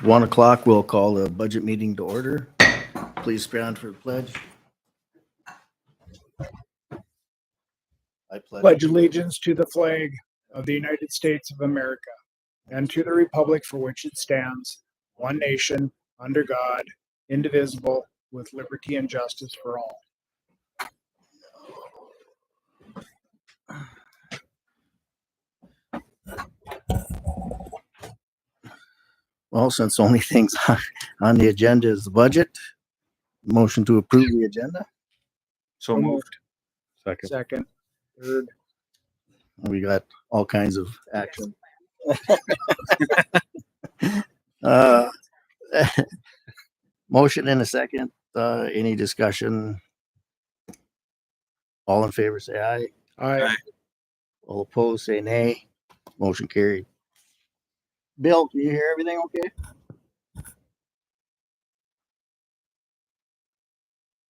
1 o'clock. We'll call the budget meeting to order. Please stand for the pledge. I Pledge allegiance to the flag of the United States of America and to the republic for which it stands, one nation, under God, indivisible, with liberty and justice for all. Well, since the only things on the agenda is the budget, motion to approve the agenda. So moved. Second. Third. We got all kinds of action. Motion in a second. Any discussion? All in favor, say aye. Aye. All opposed, say nay. Motion carried. Bill, can you hear everything okay?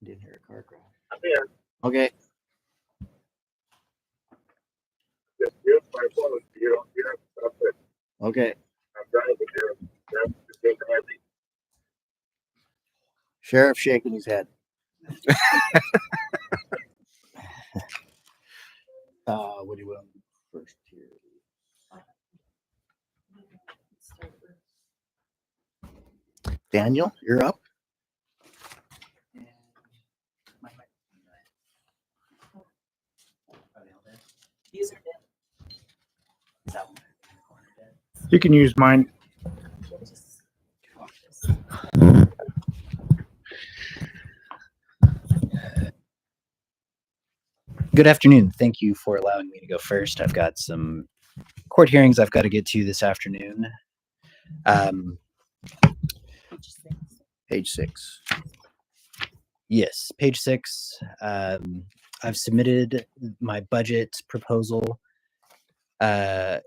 Didn't hear a car crash. I'm here. Okay. Just use my phone. You don't hear it. That's it. Okay. I'm driving here. Just take it easy. Sheriff shaking his head. What do you want first here? Daniel, you're up. These are dead. Is that one in the corner dead? You can use mine. Just walk this. Good afternoon. Thank you for allowing me to go first. I've got some court hearings I've got to get to this afternoon. Page 6. Yes, page 6. I've submitted my budget proposal. As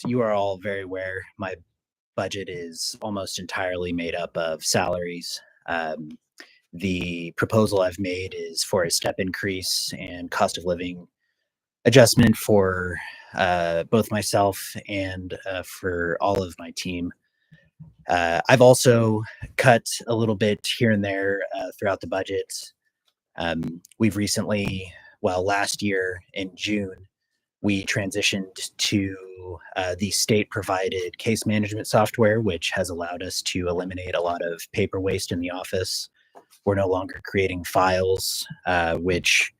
you are all very aware, my budget is almost entirely made up of salaries. The proposal I've made is for a step increase and cost of living adjustment for both myself and for all of my team. I've also cut a little bit here and there throughout the budget. We've recently, last year in June, we transitioned to the state-provided case management software, which has allowed us to eliminate a lot of paper waste in the office. We're no longer creating files, which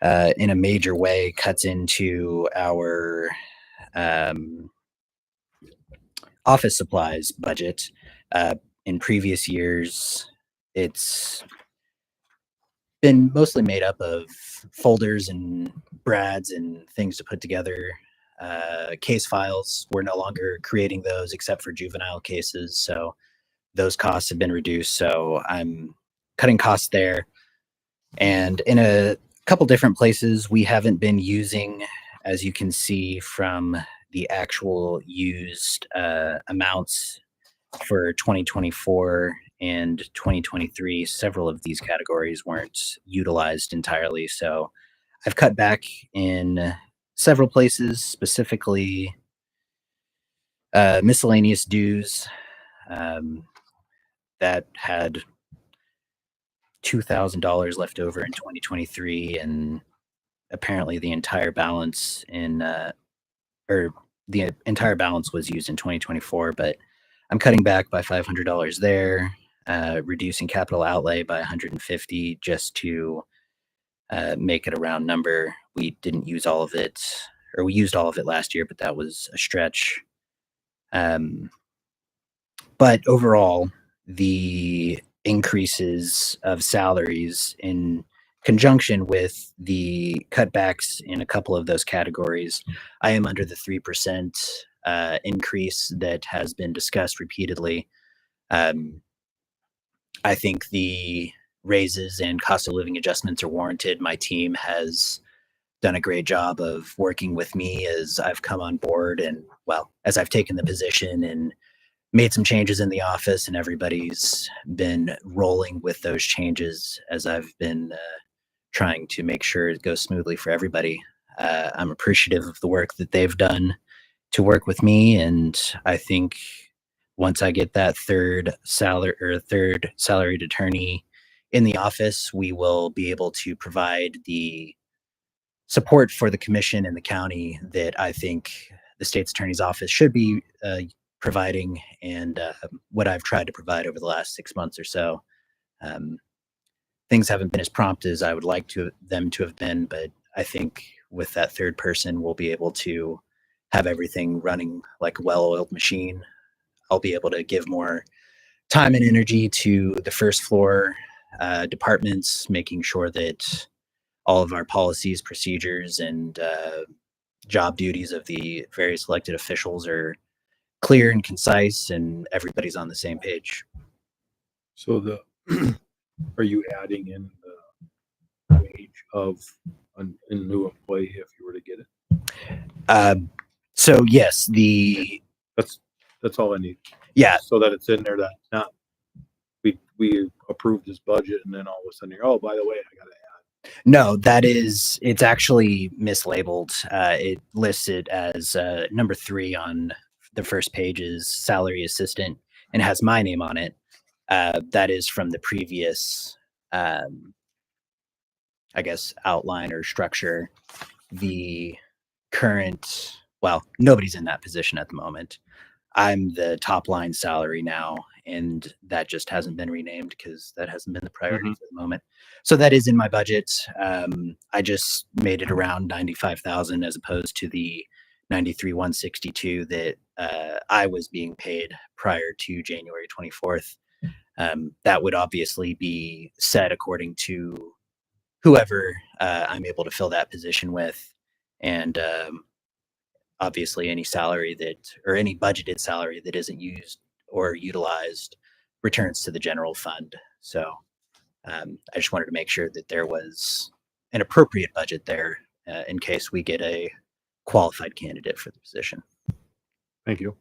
in a major way cuts into our office supplies budget. In previous years, it's been mostly made up of folders and brads and things to put together case files. We're no longer creating those except for juvenile cases, so those costs have been reduced. So I'm cutting costs there. And in a couple different places, we haven't been using, as you can see from the actual used amounts for 2024 and 2023, several of these categories weren't utilized entirely. So I've cut back in several places, specifically miscellaneous dues that had $2,000 left over in 2023, and apparently the entire balance the entire balance was used in 2024, but I'm cutting back by $500 there, reducing capital outlay by $150 just to make it a round number. We didn't use all of it, or we used all of it last year, but that was a stretch. But overall, the increases of salaries in conjunction with the cutbacks in a couple of those categories, I am under the 3% increase that has been discussed repeatedly. I think the raises and cost of living adjustments are warranted. My team has done a great job of working with me as I've come on board and, as I've taken the position and made some changes in the office, and everybody's been rolling with those changes as I've been trying to make sure it goes smoothly for everybody. I'm appreciative of the work that they've done to work with me, and I think once I get that third salaried attorney in the office, we will be able to provide the support for the commission and the county that I think the state's attorney's office should be providing, and what I've tried to provide over the last 6 months or so. Things haven't been as prompt as I would like them to have been, but I think with that third person, we'll be able to have everything running like a well-oiled machine. I'll be able to give more time and energy to the first floor departments, making sure that all of our policies, procedures, and job duties of the various elected officials are clear and concise, and everybody's on the same page. So are you adding in the wage of a new employee if you were to get it? So yes, That's all I need. yeah, So that it's in there, that not, we approved this budget and then all of a sudden you're, oh, by the way, I gotta add. no, it's actually mislabeled. It lists it as number 3 on the first page is salary assistant and has my name on it. That is from the previous, I guess, outline or structure. The current, well, nobody's in that position at the moment. I'm the top line salary now, and that just hasn't been renamed because that hasn't been the priority for the moment. So that is in my budget. I just made it around 95,000 as opposed to the 93,162 that I was being paid prior to January 24th. That would obviously be set according to whoever I'm able to fill that position with, and obviously any salary or any budgeted salary that isn't used or utilized returns to the general fund. So I just wanted to make sure that there was an appropriate budget there in case we get a qualified candidate for the position. Thank you.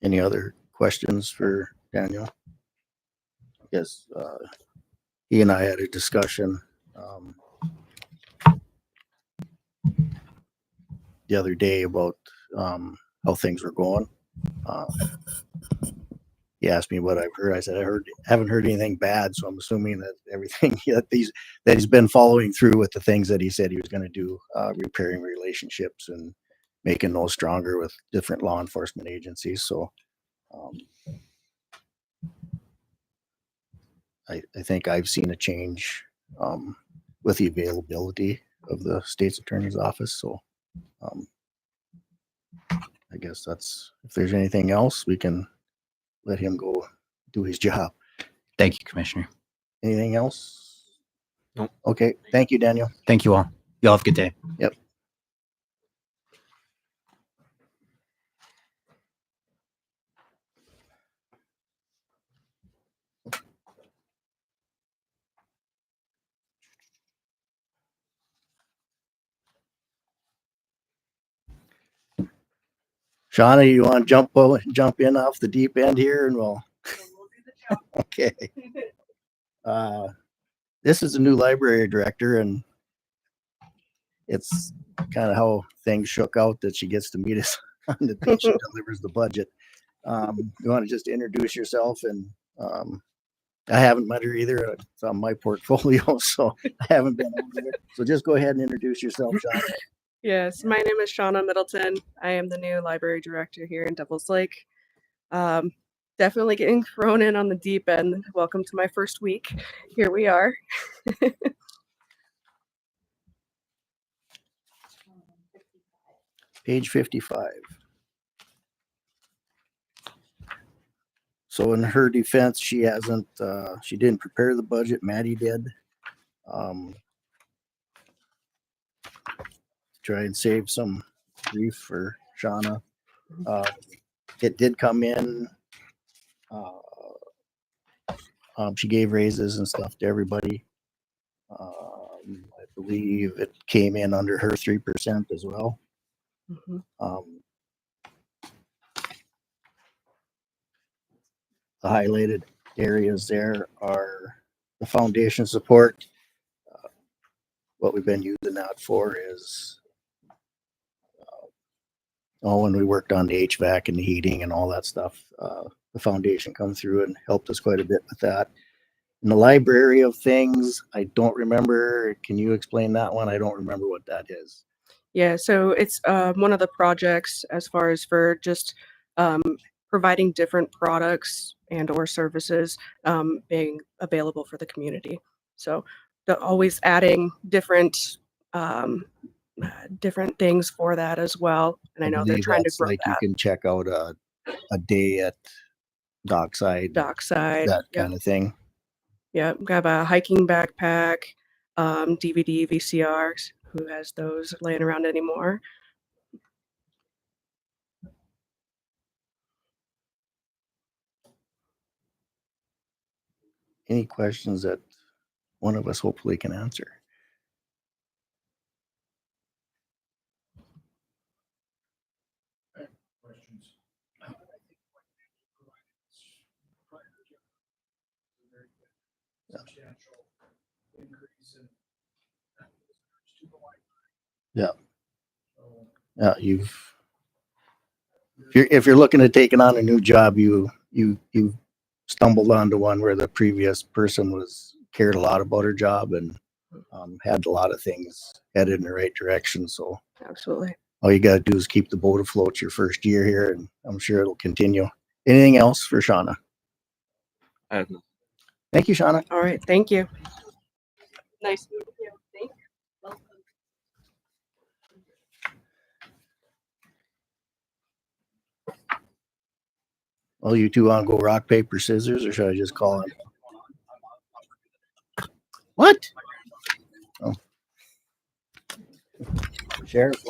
Any other questions for Daniel? Yes, he and I had a discussion the other day about how things were going. He asked me what I've heard. I said haven't heard anything bad, so I'm assuming that everything that he's been following through with the things that he said he was going to do, repairing relationships and making those stronger with different law enforcement agencies. So I think I've seen a change with the availability of the state's attorney's office. So I guess that's, if there's anything else, we can let him go do his job. Thank you, Commissioner. Anything else? Nope. Okay. Thank you, Daniel. Thank you all. You all have a good day. Yep. Shauna, you want to jump in off the deep end here, and we'll okay. This is a new library director, and it's kind of how things shook out that she gets to meet us on the day she delivers the budget. You want to just introduce yourself, and I haven't met her either. It's on my portfolio, so I haven't been over there. So just go ahead and introduce yourself, Shauna. Yes, my name is Shauna Middleton. I am the new library director here in Devils Lake. Definitely getting thrown in on the deep end. Welcome to my first week. Here we are. Page 55. So in her defense, she didn't prepare the budget. Maddie did. Try and save some grief for Shauna. It did come in. She gave raises and stuff to everybody. I believe it came in under her 3% as well. Mhm. The highlighted areas there are the foundation support. what we've been using that for is, when we worked on the HVAC and the heating and all that stuff, the foundation come through and helped us quite a bit with that. In the library of things, I don't remember. Can you explain that one? I don't remember what that is. Yeah, so it's one of the projects as far as for just providing different products and or services being available for the community. So always adding different things for that as well. And I know they're believe trying to that's grow like you that. can check out a day at Dockside, Dockside. that Yeah, kind of thing. yeah. Got a hiking backpack, DVD, VCRs. Who has those laying around anymore? Any questions that one of us hopefully can answer? Questions? Substantial increase in to the library. Yeah. So, If you're looking at taking on a new job, you stumbled onto one where the previous person cared a lot about her job and had a lot of things headed in the right direction. So Absolutely. all you got to do is keep the boat afloat your first year here, and I'm sure it'll continue. Anything else for Shauna? I have no. Thank you, Shauna. All right. Thank you. Nice meeting you. Thank you. Well, you two want to go rock, paper, scissors, or should I just call it? What? Oh. Sheriff,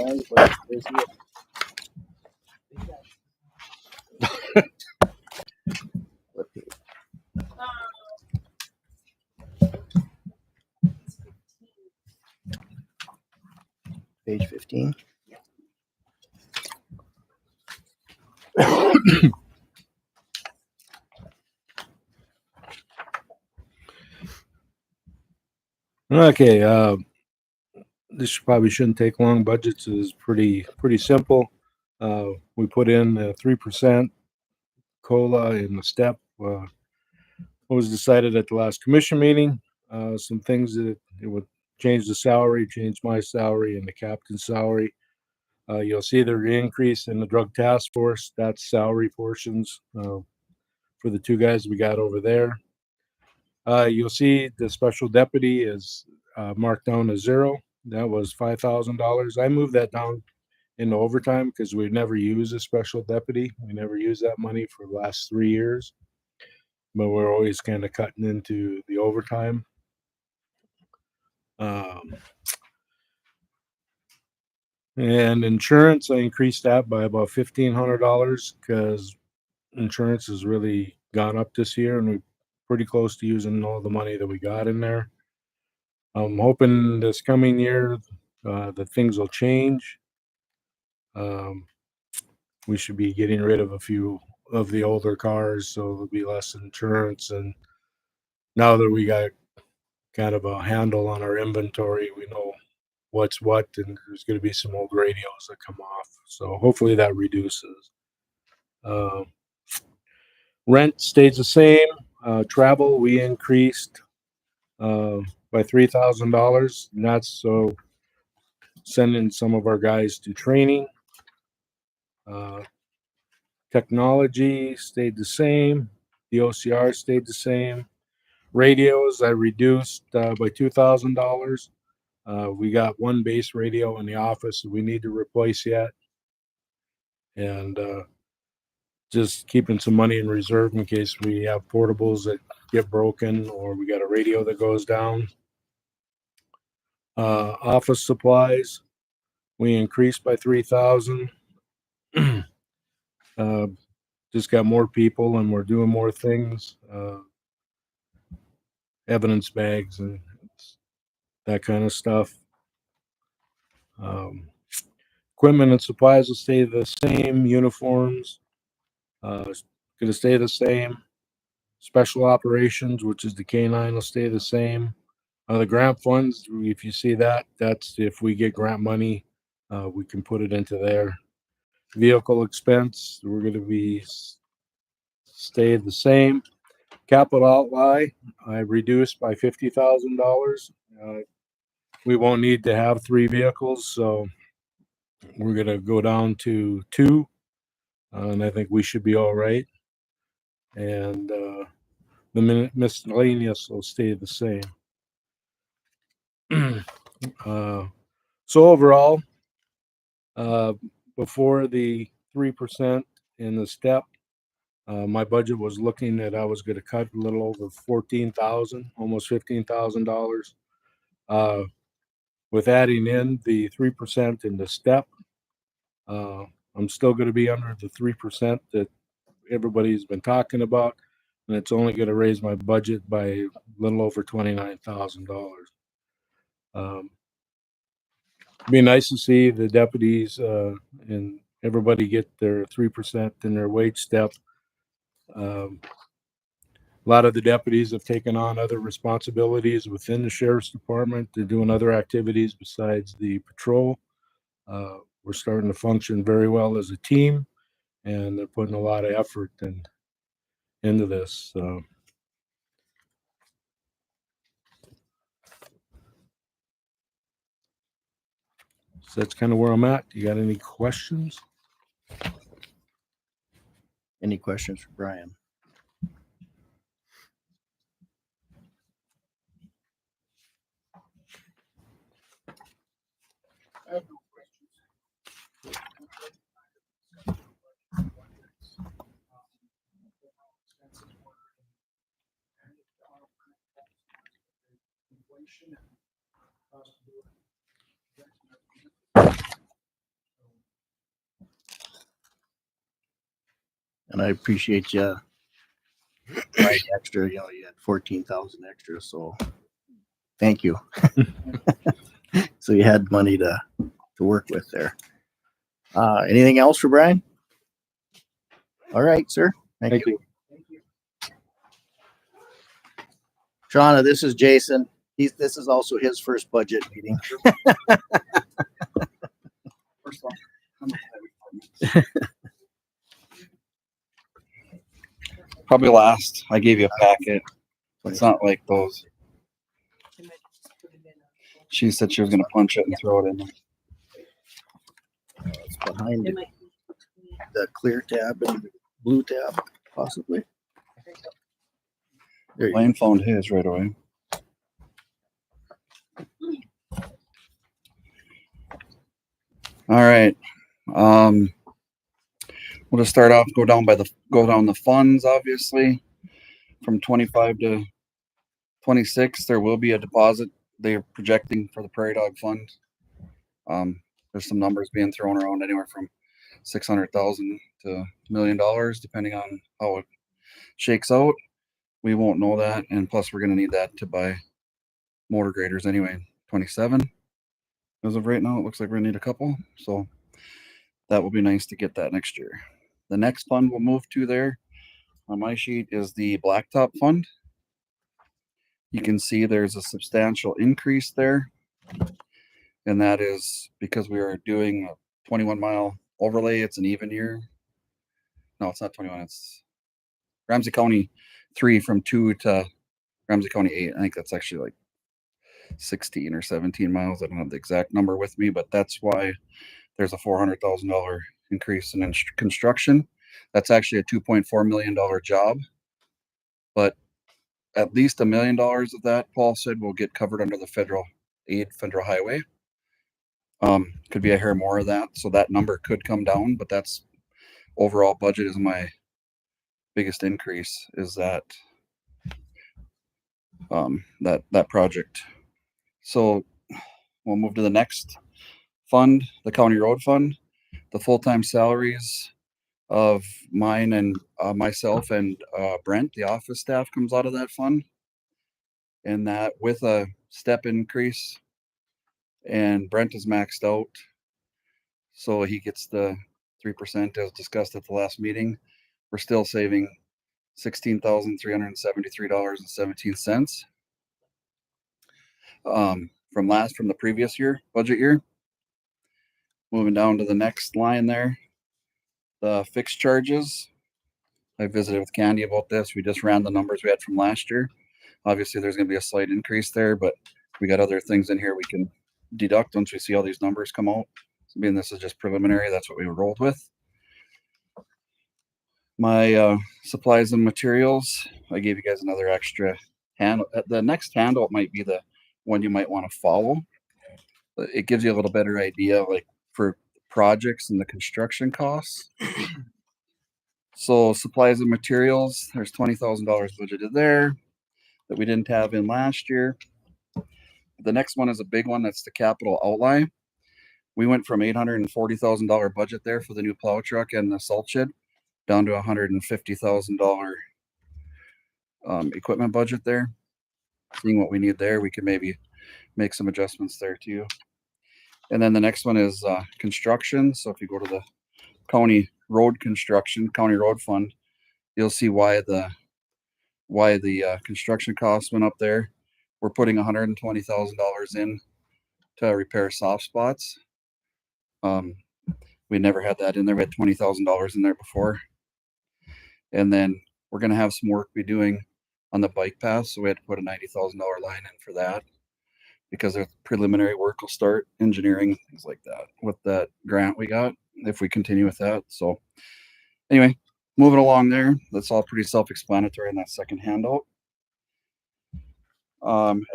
page 15. Okay, this probably shouldn't take long. Budgets is pretty simple. We put in 3% COLA in the step. What was decided at the last commission meeting. Some things that it would change the salary, change my salary and the captain's salary. You'll see the increase in the drug task force. That's salary portions for the two guys we got over there. You'll see the special deputy is marked down to 0. That was $5,000. I moved that down into overtime because we never use a special deputy. We never use that money for the last 3 years, but we're always kind of cutting into the overtime. And insurance, I increased that by about $1,500 because insurance has really gone up this year, and we're pretty close to using all the money that we got in there. I'm hoping this coming year that things will change. We should be getting rid of a few of the older cars, so there'll be less insurance. And now that we got kind of a handle on our inventory, we know what's what, and there's going to be some old radios that come off. So hopefully that reduces. Rent stays the same. Travel, we increased by $3,000, and that's so sending some of our guys to training. Technology stayed the same. The OCR stayed the same. Radios, I reduced by $2,000. We got one base radio in the office that we need to replace yet. And just keeping some money in reserve in case we have portables that get broken or we got a radio that goes down. Office supplies, we increased by $3,000. Just got more people and we're doing more things. Evidence bags and that kind of stuff. Equipment and supplies will stay the same. Uniforms going to stay the same. Special operations, which is the K9, will stay the same. The grant funds, if you see that, that's if we get grant money, we can put it into there. Vehicle expense, we're going to be stay the same. Capital outlay, I reduced by $50,000. We won't need to have 3 vehicles, so we're going to go down to 2, and I think we should be all right. And the miscellaneous will stay the same. So overall, before the 3% in the step, my budget was looking at I was going to cut a little over $14,000, almost $15,000. With adding in the 3% in the step, I'm still going to be under the 3% that everybody's been talking about, and it's only going to raise my budget by a little over $29,000. Be nice to see the deputies and everybody get their 3% in their wage step. A lot of the deputies have taken on other responsibilities within the sheriff's department. They're doing other activities besides the patrol. We're starting to function very well as a team, and they're putting a lot of effort into this. So that's kind of where I'm at. You got any questions? Any questions for Brian? I have no questions. Inflation and cost of doing And I appreciate you. Right, extra, you had 14,000 extra, so thank you. So you had money to work with there. Anything else for Brian? All right, sir. Thank you. Shauna, this is Jason. This is also his first budget meeting. First of all, probably last. I gave you a packet. It's not like those. She said she was going to punch it and throw it in there. It's behind it. The clear tab and the blue tab, possibly. There you Lane found his right away. All right. We'll just start off, go down the funds, obviously. From 25 to 26, there will be a deposit they're projecting for the Prairie Dog Fund. There's some numbers being thrown around anywhere from $600,000 to $1 million, depending on how it shakes out. We won't know that, and plus we're going to need that to buy motor graders anyway. 27. As of right now, it looks like we're going to need a couple, so that will be nice to get that next year. The next fund we'll move to there on my sheet is the Blacktop Fund. You can see there's a substantial increase there, and that is because we are doing a 21-mile overlay. It's an even year. No, it's not 21. It's Ramsey County 3 from 2 to Ramsey County 8. I think that's actually like 16 or 17 miles. I don't have the exact number with me, but that's why there's a $400,000 increase in construction. That's actually a $2.4 million job, but at least $1 million of that, Paul said, will get covered under the federal highway. Could be a hair more of that, so that number could come down, but that's overall budget is my biggest increase, is that that project. So we'll move to the next fund, the county road fund. The full-time salaries of mine and myself and Brent, the office staff, comes out of that fund, and that with a step increase, and Brent is maxed out, so he gets the 3% as discussed at the last meeting. We're still saving $16,373.17. from the previous year, budget year. Moving down to the next line there, the fixed charges. I visited with Candy about this. We just ran the numbers we had from last year. Obviously, there's going to be a slight increase there, but we got other things in here we can deduct once we see all these numbers come out. So being this is just preliminary, that's what we rolled with. My supplies and materials, I gave you guys another extra handle. The next handout might be the one you might want to follow. It gives you a little better idea, like for projects and the construction costs. So supplies and materials, there's $20,000 budgeted there that we didn't have in last year. The next one is a big one. That's the capital outlay. We went from $840,000 budget there for the new plow truck and the salt shed down to $150,000 equipment budget there. Seeing what we need there, we can maybe make some adjustments there too. And then the next one is construction. So if you go to the county road construction, county road fund, you'll see why the construction costs went up there. We're putting $120,000 in to repair soft spots. We never had that in there. We had $20,000 in there before. And then we're going to have some work be doing on the bike path. So we had to put a $90,000 line in for that because the preliminary work will start, engineering, things like that, with that grant we got, if we continue with that. So anyway, moving along there, that's all pretty self-explanatory in that second handout.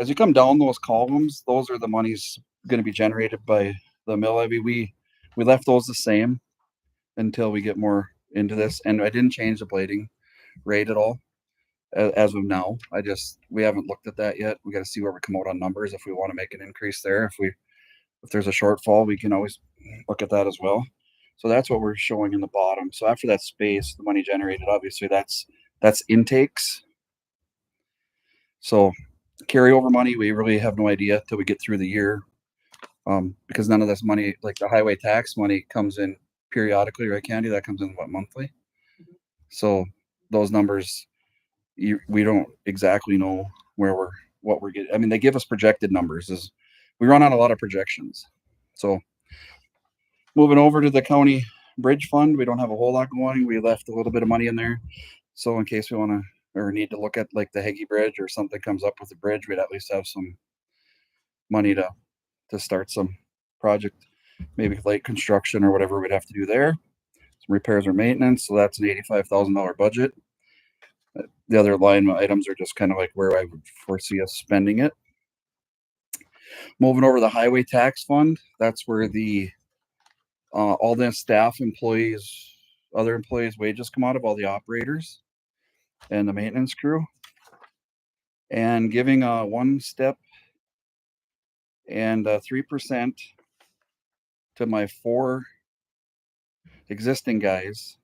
As you come down those columns, those are the monies going to be generated by the mill levy. We left those the same until we get more into this, and I didn't change the blading rate at all as of now. We haven't looked at that yet. We got to see where we come out on numbers if we want to make an increase there. If there's a shortfall, we can always look at that as well. So that's what we're showing in the bottom. So after that space, the money generated, obviously that's intakes. So carryover money, we really have no idea till we get through the year, because none of this money, like the highway tax money, comes in periodically, right, Candy? That comes in monthly. So those numbers, we don't exactly know what we're getting. I mean, they give us projected numbers. We run on a lot of projections. So moving over to the county bridge fund, we don't have a whole lot going. We left a little bit of money in there, so in case we want to or need to look at like the Heggie Bridge or something comes up with the bridge, we'd at least have some money to start some project, maybe light construction or whatever we'd have to do there. Some repairs or maintenance. So that's an $85,000 budget. The other line items are just kind of like where I would foresee us spending it. Moving over to the highway tax fund, that's where all the staff employees, other employees' wages come out of, all the operators and the maintenance crew. And giving a 1-step and 3% to my 4 existing guys.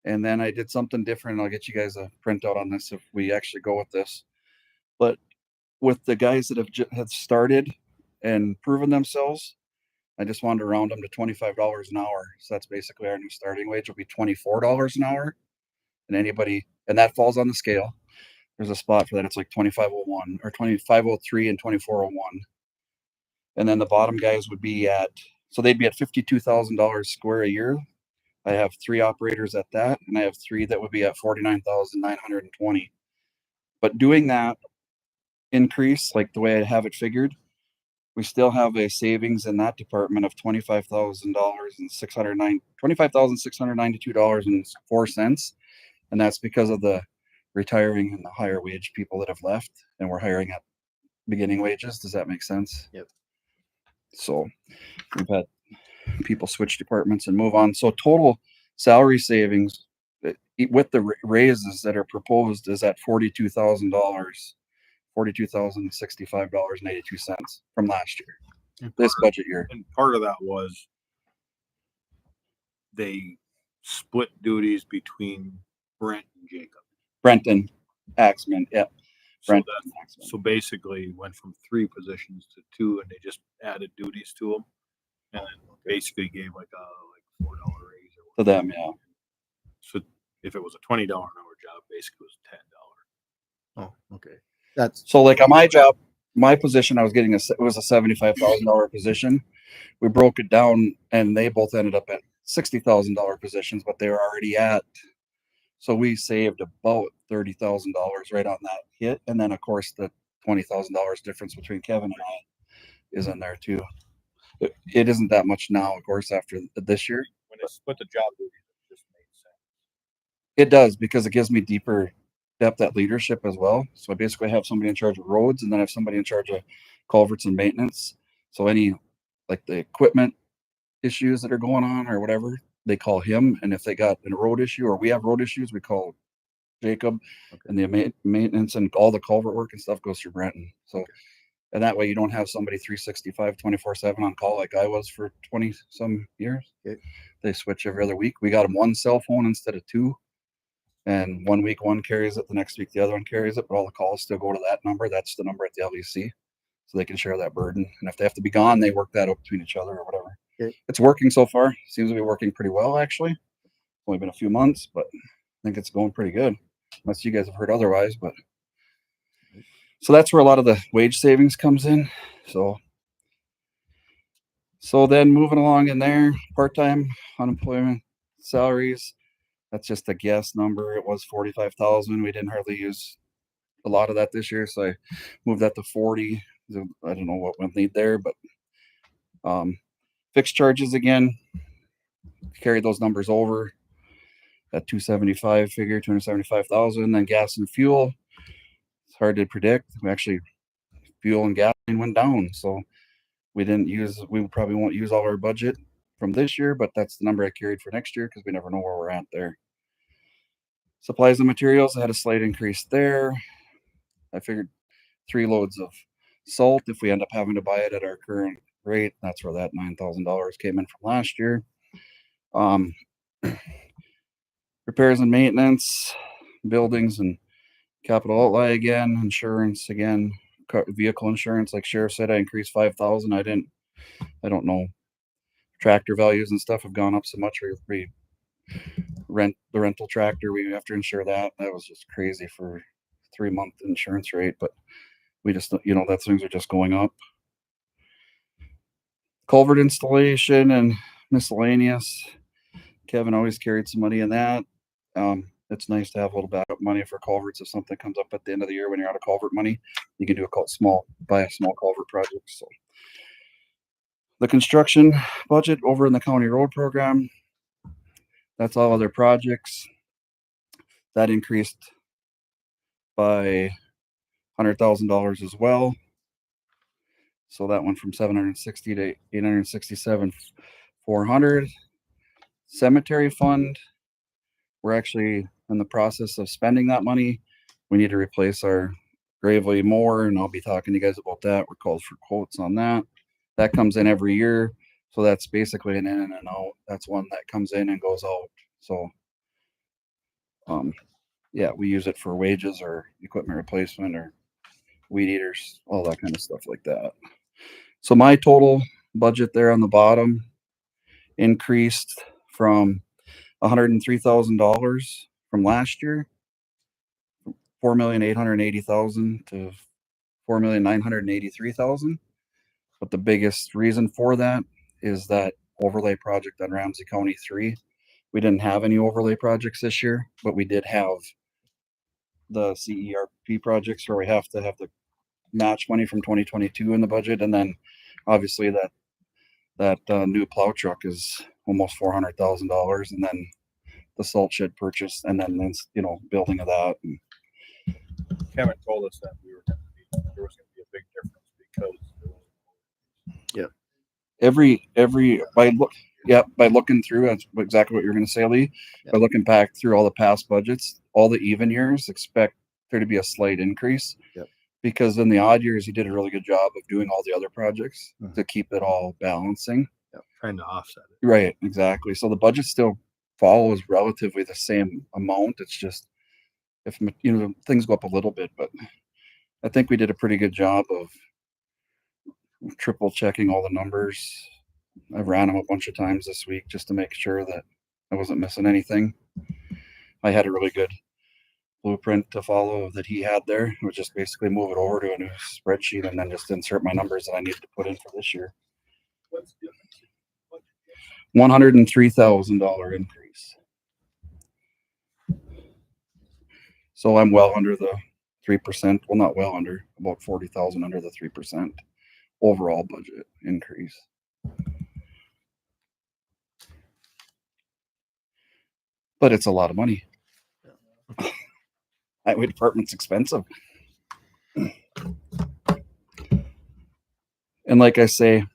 And then I did something different. I'll get you guys a printout on this if we actually go with this. But with the guys that have started and proven themselves, I just wanted to round them to $25 an hour. So that's basically our new starting wage will be $24 an hour. And that falls on the scale. There's a spot for that. It's like 2501 or 2503 and 2401. And then the bottom guys would be they'd be at $52,000 square a year. I have 3 operators at that, and I have 3 that would be at $49,920. But doing that increase, like the way I have it figured, we still have a savings in that department of $25,692.04. And that's because of the retiring and the higher wage people that have left, and we're hiring at beginning wages. Does that make sense? Yep. So we've had people switch departments and move on. So total salary savings with the raises that are proposed is at $42,000, $42,065.82 from last year, this budget year. And part of that was they split duties between Brent and Jacob. Brenton Axman, yeah. So basically went from 3 positions to 2, and they just added duties to them, and then basically gave like a $4 raise or To them, yeah. So if it was a $20 an hour job, basically it was $10. Oh, okay. That's So like on my job my position, I was getting it was a $75,000 position. We broke it down and they both ended up at $60,000 positions, but they were already at, so we saved about $30,000 right on that hit. And then of course the $20,000 difference between Kevin and I is in there too. It isn't that much now, of course, after this year. When they split the job duties, it just made sense. It does, because it gives me deeper depth at leadership as well. So I basically have somebody in charge of roads and then I have somebody in charge of culverts and maintenance. So any, like the equipment issues that are going on or whatever, they call him. And if they got a road issue or we have road issues, we call Jacob. And the maintenance and all the culvert work and stuff goes through Brenton. So, and that way you don't have somebody 365, 24/7 on call like I was for 20 some years. Okay. They switch every other week. We got them one cell phone instead of two. And 1 week one carries it, the next week the other one carries it, but all the calls still go to that number. That's the number at the LEC. So they can share that burden. And if they have to be gone, they work that out between each other or whatever. Okay. It's working so far. Seems to be working pretty well, actually. It's only been a few months, but I think it's going pretty good. Unless you guys have heard otherwise, but so that's where a lot of the wage savings comes in. So then moving along in there, part-time unemployment salaries. That's just a guess number. It was 45,000. We didn't hardly use a lot of that this year, so I moved that to 40. I don't know what we'll need there, but fixed charges again, carried those numbers over. That 275 figure, 275,000. Then gas and fuel, it's hard to predict. We actually, fuel and gasoline went down, so we probably won't use all our budget from this year, but that's the number I carried for next year because we never know where we're at there. Supplies and materials, I had a slight increase there. I figured 3 loads of salt, if we end up having to buy it at our current rate, that's where that $9,000 came in from last year. Repairs and maintenance, buildings and capital outlay again, insurance again, vehicle insurance, like Sheriff said, I increased 5,000. I don't know. Tractor values and stuff have gone up so much. We rent the rental tractor. We have to insure that. That was just crazy for 3-month insurance rate, but we just, that things are just going up. Culvert installation and miscellaneous. Kevin always carried some money in that. It's nice to have a little backup money for culverts if something comes up at the end of the year when you're out of culvert money. You can buy a small culvert project. So the construction budget over in the county road program, that's all other projects. That increased by $100,000 as well. So that went from 760 to 867, 400. Cemetery fund, we're actually in the process of spending that money. We need to replace our Gravely mower, and I'll be talking to you guys about that. We're called for quotes on that. That comes in every year. So that's basically an in and an out. That's one that comes in and goes out. So yeah, we use it for wages or equipment replacement or weed eaters, all that kind of stuff like that. So my total budget there on the bottom increased from $103,000 from last year, $4,880,000 to $4,983,000. But the biggest reason for that is that overlay project on Ramsey County 3. We didn't have any overlay projects this year, but we did have the CERP projects where we have the match money from 2022 in the budget, and then obviously that new plow truck is almost $400,000, and then the salt shed purchase, and then building of that. And Kevin told us that there was going to be a big difference because by looking through, that's exactly what you're going to say, Lee. Yep. By looking back through all the past budgets, all the even years, expect there to be a slight increase. Yep. Because in the odd years, he did a really good job of doing all the other projects to keep it all balancing. trying to offset it. Right, exactly. So the budget still follows relatively the same amount. It's just if things go up a little bit, but I think we did a pretty good job of triple checking all the numbers. I ran them a bunch of times this week just to make sure that I wasn't missing anything. I had a really good blueprint to follow that he had there. It would just basically move it over to a new spreadsheet and then just insert my numbers that I needed to put in for this year. $103,000 increase. So I'm well under the 3%. Well, not well under, about 40,000 under the 3% overall budget increase. But it's a lot of money. Highway department's expensive. And like I say,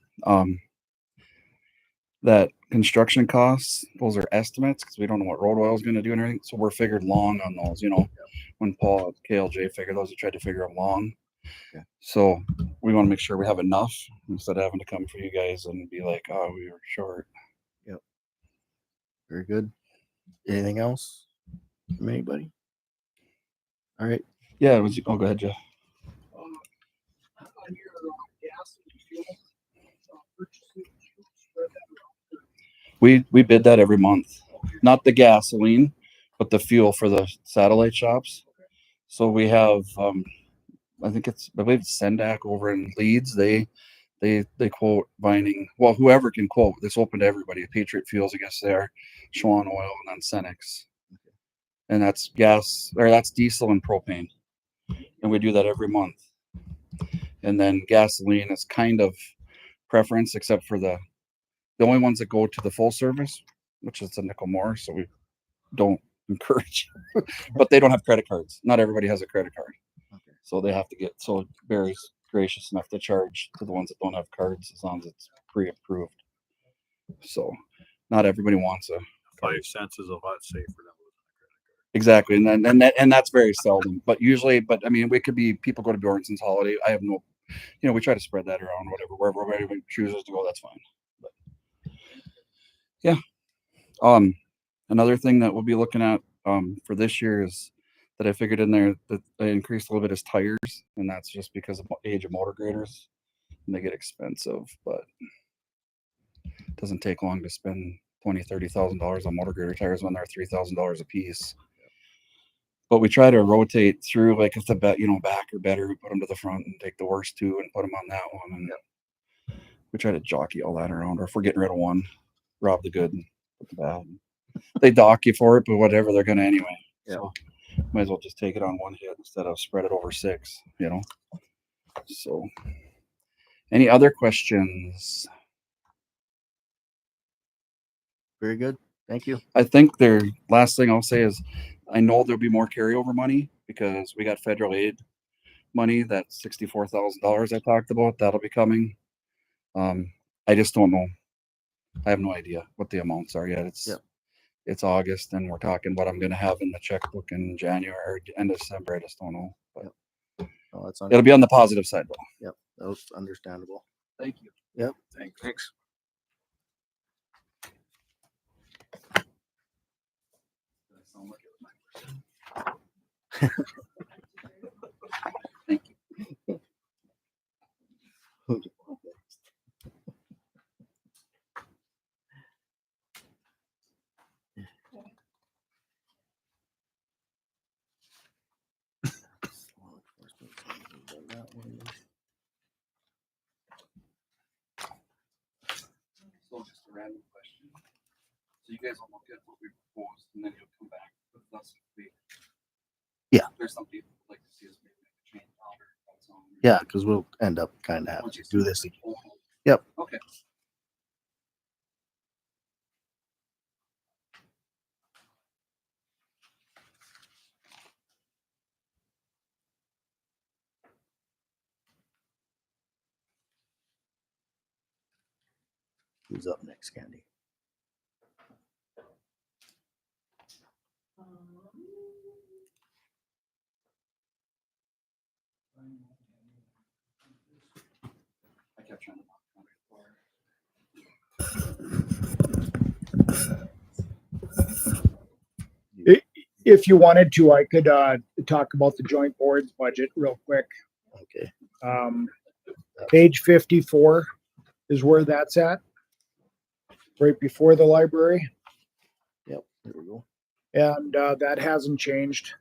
that construction costs, those are estimates because we don't know what road oil is going to do and everything. So we're figured long on those, you know, when Paul at KLJ figured those, he tried to figure them long. Okay. So we want to make sure we have enough instead of having to come for you guys and be like, oh, we were short. Yep. Very good. Anything else from anybody? All right. Yeah, it was, oh, go ahead, Jeff. On your gas and fuel purchases, you spread that around. We bid that every month, not the gasoline, but the fuel for the satellite shops. So we have, I believe it's Sendak over in Leeds. They quote Vining. Well, whoever can quote. It's open to everybody. Patriot Fuels, I guess they are. Schwann Oil and then Cenex. And that's gas, or that's diesel and propane. And we do that every month. And then gasoline is kind of preference, except for the only ones that go to the full service, which is a nickel more. So we don't encourage, but they don't have credit cards. Not everybody has a credit card. Okay. So they have to get, so Barry's gracious enough to charge to the ones that don't have cards as long as it's pre-approved. So not everybody wants a 5 cents is a lot safer than losing a credit card. exactly. And that's very seldom, but usually, but I mean, we could be, people go to Bjornson's holiday. I have no, you know, we try to spread that around, whatever, wherever everybody chooses to go, that's fine. But yeah. Another thing that we'll be looking at, for this year is that I figured in there that I increased a little bit is tires, and that's just because of age of motor graders and they get expensive, but it doesn't take long to spend $20,000-$30,000 on motor grader tires when they're $3,000 a piece. But we try to rotate through, like if the back are better, we put them to the front and take the worst two and put them on that one. And we try to jockey all that around. Or if we're getting rid of one, rob the good and put the bad. They dock you for it, but whatever, they're gonna anyway. Yeah. So might as well just take it on one hit instead of spread it over 6, you know. So any other questions? Very good. Thank you. I think their last thing I'll say is I know there'll be more carryover money because we got federal aid money, that $64,000 I talked about, that'll be coming. I just don't know. I have no idea what the amounts are yet. It's August and we're talking what I'm gonna have in the checkbook in January or end of December. I just don't know. But Oh, that's it'll be on the positive side though. Yep. That was understandable. Thank you. Yep. Thanks. Thank you. So just a random question. So you guys will look at what we proposed and then you'll come back with us. Yeah. There's some people who'd like to see us maybe make a change out or that's all. Yeah, because we'll end up kind of having to do this again. Yep. Okay. Who's up next, Candy? I kept trying to If you wanted to, I could talk about the joint board's budget real quick. Okay. Page 54 is where that's at, right before the library, Yep. There we go. and that hasn't changed.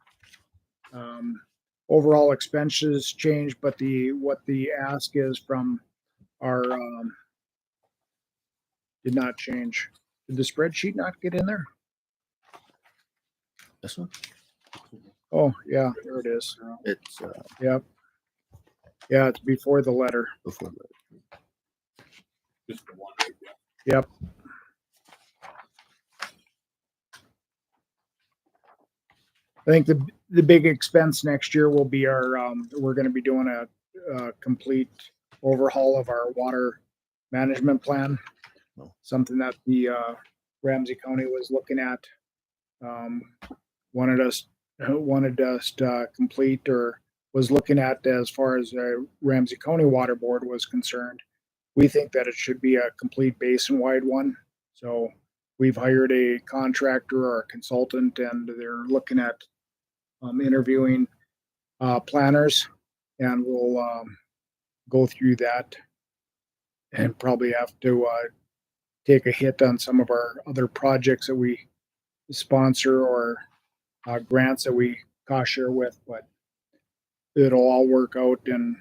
Overall expenses changed, but what the ask is from our, did not change. Did the spreadsheet not get in there? This one? Oh, yeah, there it is. It's Yep. Yeah, it's before the letter. before Just the one. Yep. I think the big expense next year will be our, we're gonna be doing a complete overhaul of our water management plan. Something that the, Ramsey County was looking at. Wanted us to complete, or was looking at as far as Ramsey County Water Board was concerned. We think that it should be a complete basin-wide one. So we've hired a contractor or a consultant, and they're looking at interviewing planners, and we'll go through that and probably have to take a hit on some of our other projects that we sponsor or grants that we cost share with, but it'll all work out. And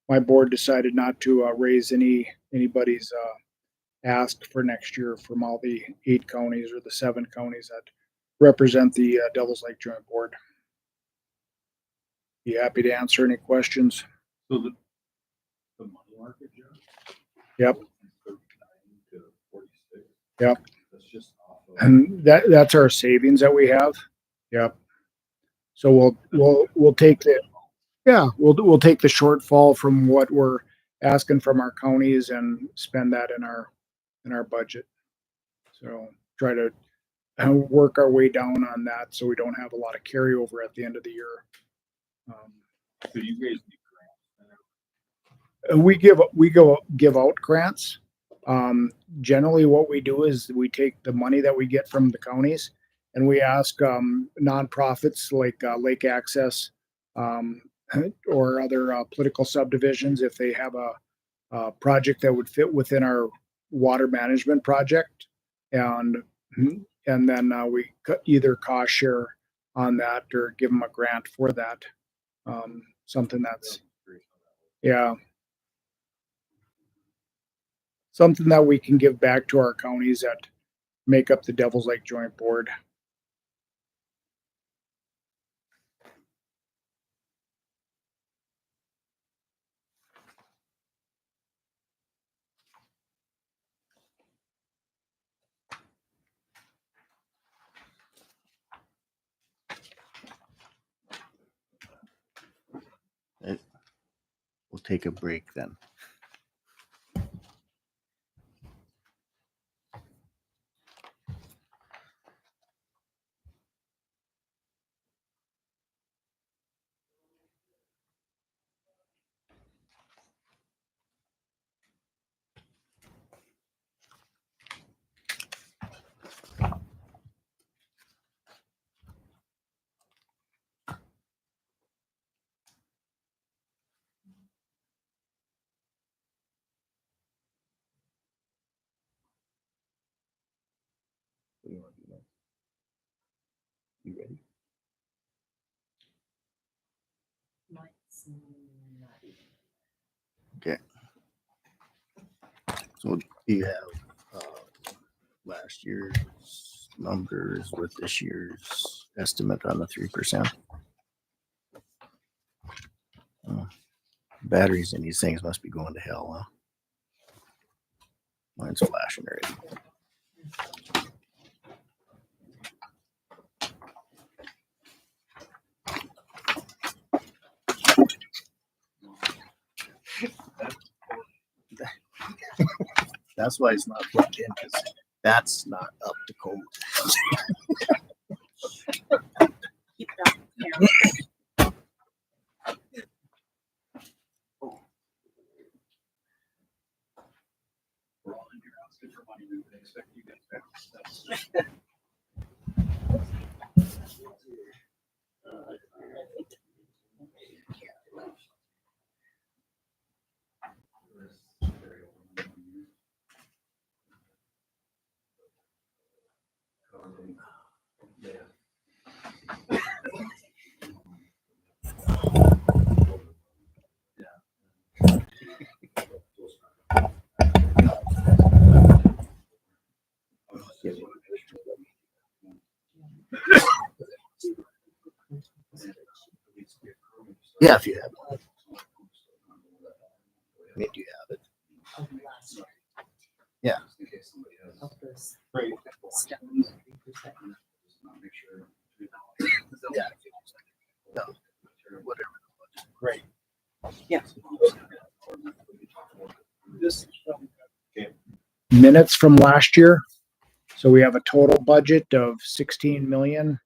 my board decided not to raise anybody's ask for next year from all the 8 counties or the 7 counties that represent the Devils Lake Joint Board. Be happy to answer any questions. So the money market, John? Yep. From 39 to 46. Yep. That's just off of. And that's our savings that we have. Yep. So we'll take the, yeah, we'll take the shortfall from what we're asking from our counties and spend that in our budget. So try to work our way down on that so we don't have a lot of carryover at the end of the year. So you guys need grants. And we give out grants. Generally what we do is we take the money that we get from the counties and we ask nonprofits like Lake Access or other political subdivisions if they have a project that would fit within our water management project, and then we either cost share on that or give them a grant for that. Something that's, yeah, something that we can give back to our counties that make up the Devils Lake Joint Board. We'll take a break then. What do you want to do next? You ready? Okay. So you have last year's numbers with this year's estimate on the 3%. Batteries in these things must be going to hell, huh? Mine's flashing already. That's why it's not plugged in, because that's not up to code. Keep that down. We're all in your house for money. We would expect you guys to. Yeah, if you have it. If you have it. Yeah. Yeah. No, whatever. Right. Yeah. This is from minutes from last year. So we have a total budget of 16,077,697.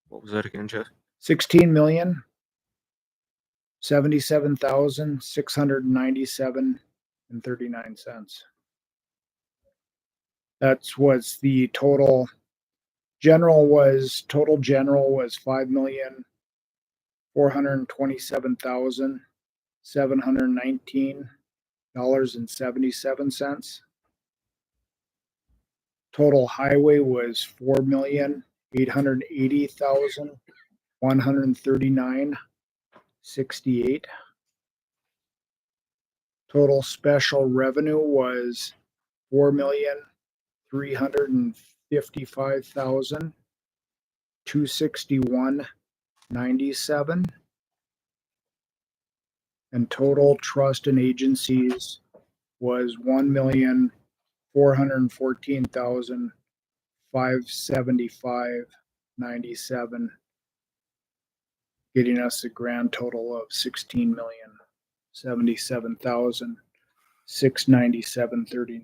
What was that again, Jeff? 16,077,697.39. That's was the total. Total general was 5,427,719.77. Total highway was 4,880,139.68. Total special revenue was 4,355,261.97. And total trust and agencies was 1,414,575.97, getting us a grand total of 16,077,697.39.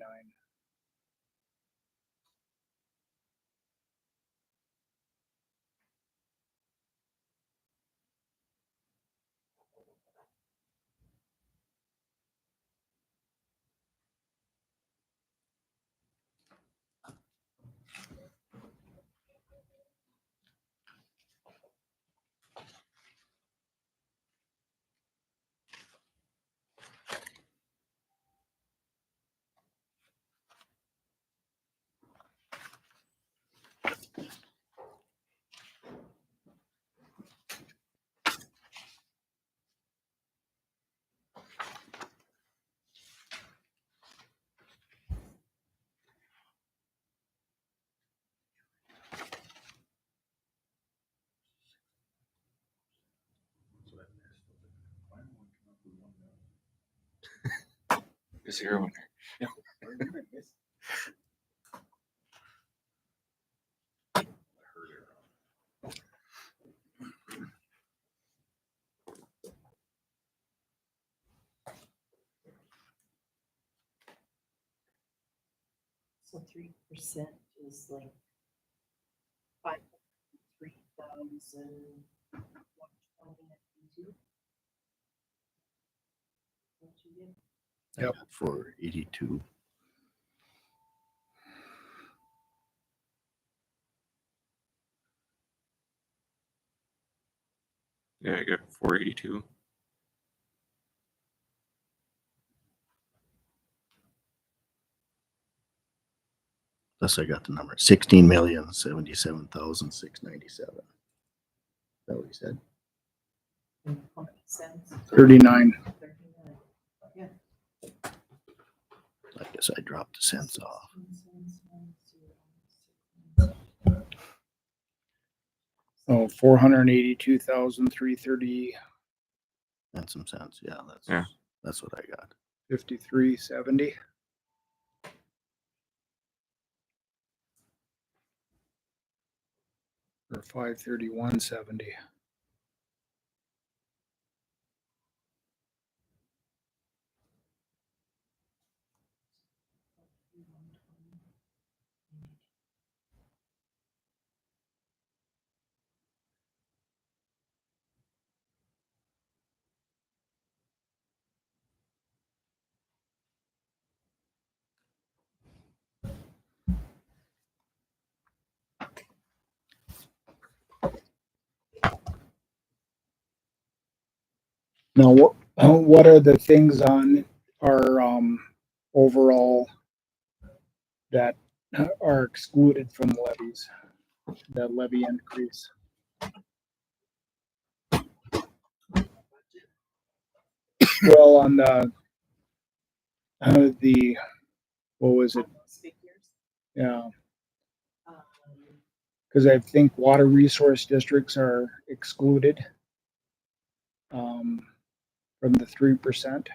Is here one? So 3% is like 5,3,120. Yep. 482. Yeah, I got 482. Plus I got the number 16,077,697. Is that what he said? 20 cents. 39. 39. Yeah. I guess I dropped the cents off. 16 cents, Oh, 482,330. And some cents. Yeah, Yeah. that's what I got. 53.70. Or 531.70. Now, what are the things on our overall that are excluded from levies? That levy increase. Well, on the what was it? figures. Yeah, Um, because I think water resource districts are excluded from the 3%.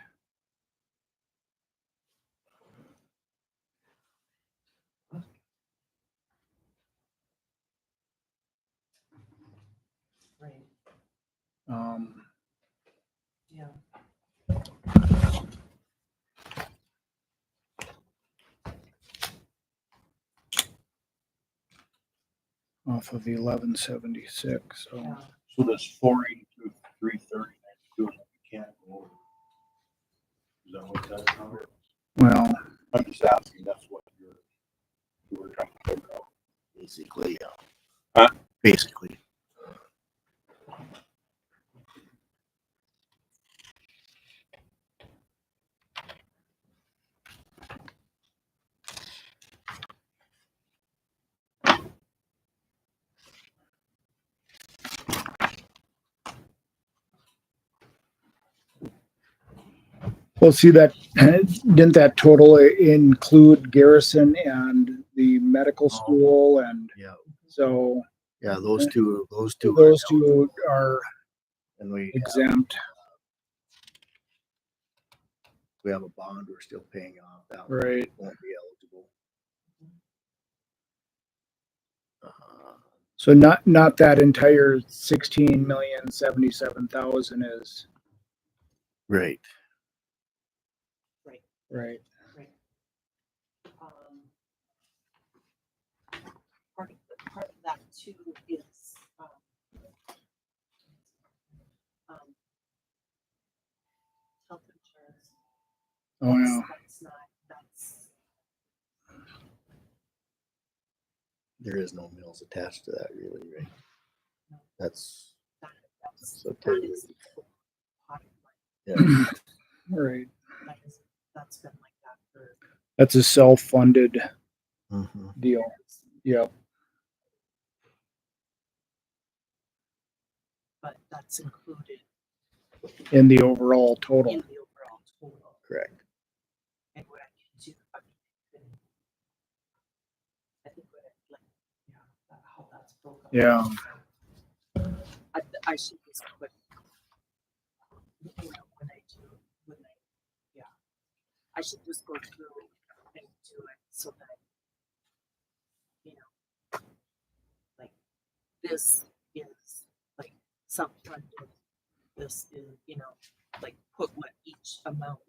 right, Um, yeah. off of the 1176. So Yeah. So this 482, 330, that's two that we can't go over. Is that what that's number? well, I'm just asking, that's what you were trying to figure out. Basically, yeah. Huh? Basically. we'll see that. Didn't that total include Garrison and the medical school? And Yeah. so Yeah, those two those two are and we exempt. have a bond we're still paying off. That one Right. won't be eligible. So not that entire 16,077,000 is Right. Right, right. right. Part of that too is, health insurance. Oh yeah. That's not, that's, There is no mills attached to that really, right? That's that's, so that totally, is part of yeah. Right. that's been like that for That's a self-funded Mhm. deal. Yep. but that's included In the overall total. in the overall total. Correct. And what I can do, I think what I, like, yeah, how that's broken. up. Yeah. I should just put, you know, I should just go through and do it so that, you know, like, this is like self-funded, this is, you know, like put what each amount.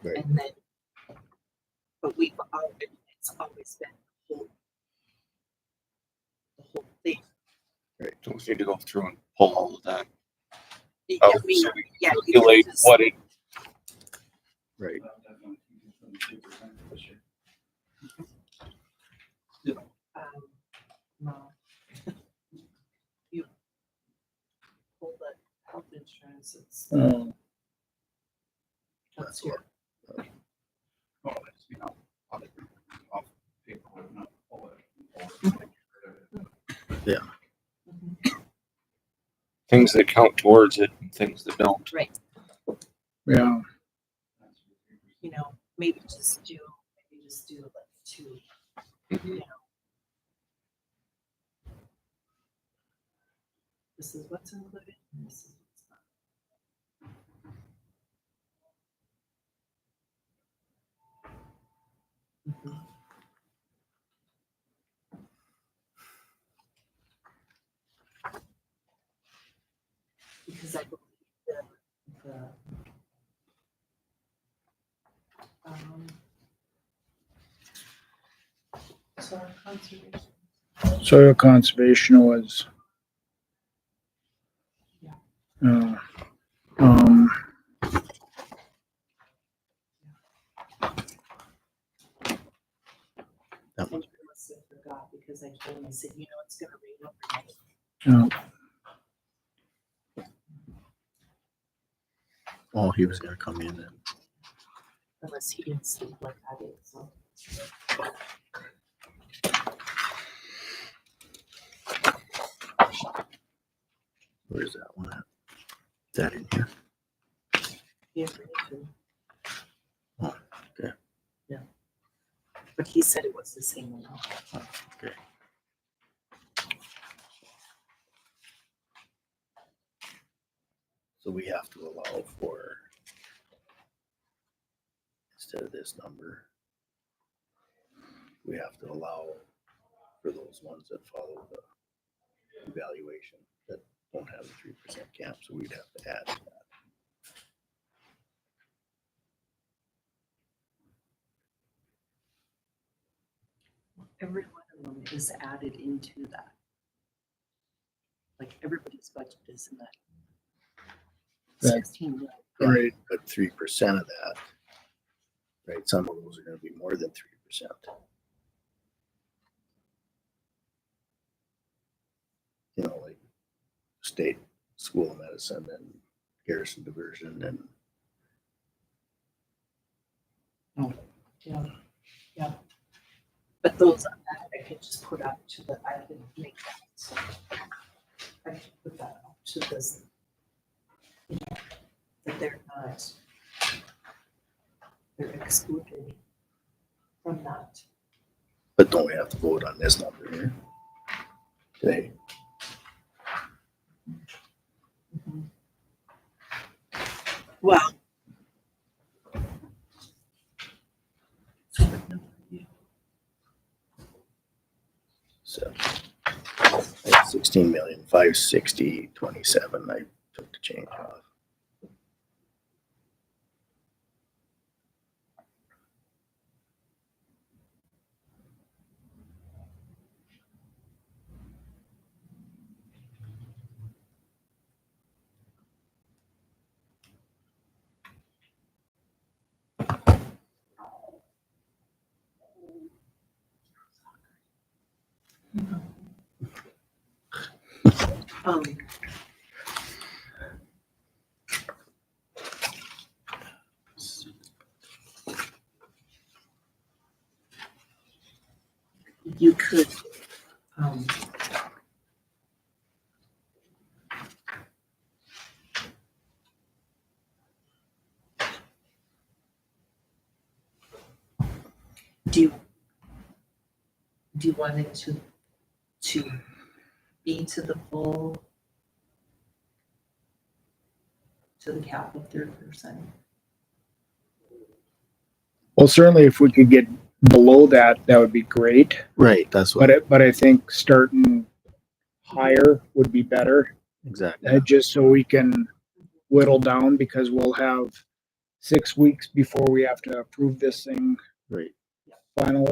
Right. And then, but it's always been the whole thing. So we need to go through and pull all of that. I out mean, so we yeah, you calculate can just- what it. Right. No. You pull the health insurance, it's, Oh, that's your, Oh, that's, you know, off paper, not pull it. Things that count towards it and things that don't. right, yeah. you know, maybe just do like two, you know. This is what's included, and this is what's not. Mhm. Because I believe the soil conservation. Soil conservation was. Yeah. Um, That And was, I must have forgot because I told him, I said, you know, it's gonna rain overnight. oh, he was gonna come in and Unless he didn't sleep like I did, so. where's that one at? Is that in here? Yeah, really too. Oh, okay. Yeah. but he said it was the same amount. Okay. So we have to allow for, instead of this number, we have to allow for those ones that follow the evaluation that don't have the 3% cap, so we'd have to add to that. Every one of them is added into that. Like everybody's budget is in that. That- 16 million. Right. But 3% of that, right, some of those are gonna be more than 3%. You know, like State School of Medicine and Garrison Diversion and Yeah, yeah. But those, I could just put out to the, I can make that, so. I could put that out to this. You know, that they're not, they're excluded from that. but don't we have to vote on this number here? Today, Well. so. 16,560,27, I took the change off. Um, you could, do you want it to be to the full, to the cap of 30%? Well, certainly if we could get below that, that would be great. Right, that's what, But I think starting higher would be better, exactly. just so we can whittle down, because we'll have 6 weeks before we have to approve this thing Right, final.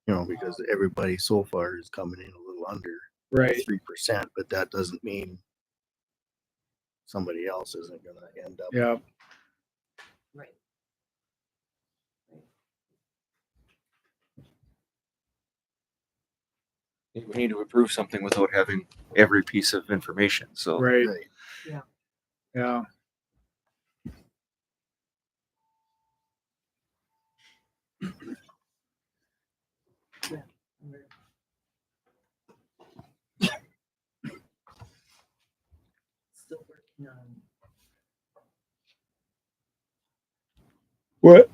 you know, because everybody so far is coming in a little under Right. 3%, but that doesn't mean somebody else isn't gonna end up. Yeah. Right. We need to approve something without having every piece of information, so. Right. Right. Yeah. Still working on.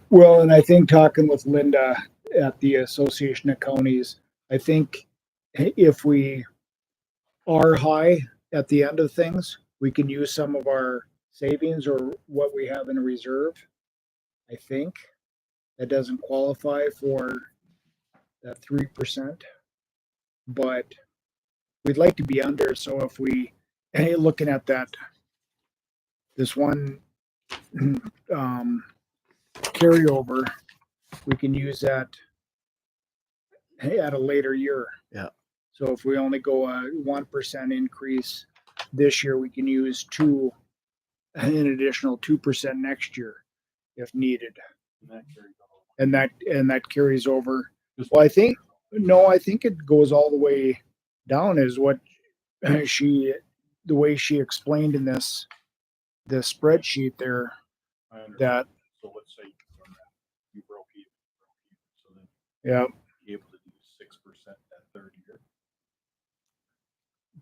Well, and I think talking with Linda at the Association of Counties, I think if we are high at the end of things, we can use some of our savings or what we have in reserve. I think that doesn't qualify for that 3%, but we'd like to be under. So if we, looking at that, this one carryover, we can use that at a later year. Yeah. So if we only go a 1% increase this year, we can use an additional 2% next year if needed. And that carries over. Well, I think it goes all the way down is what the way she explained in this spreadsheet there, I understand. that, So let's say you broke even, so then yeah, be able to do 6% that third year.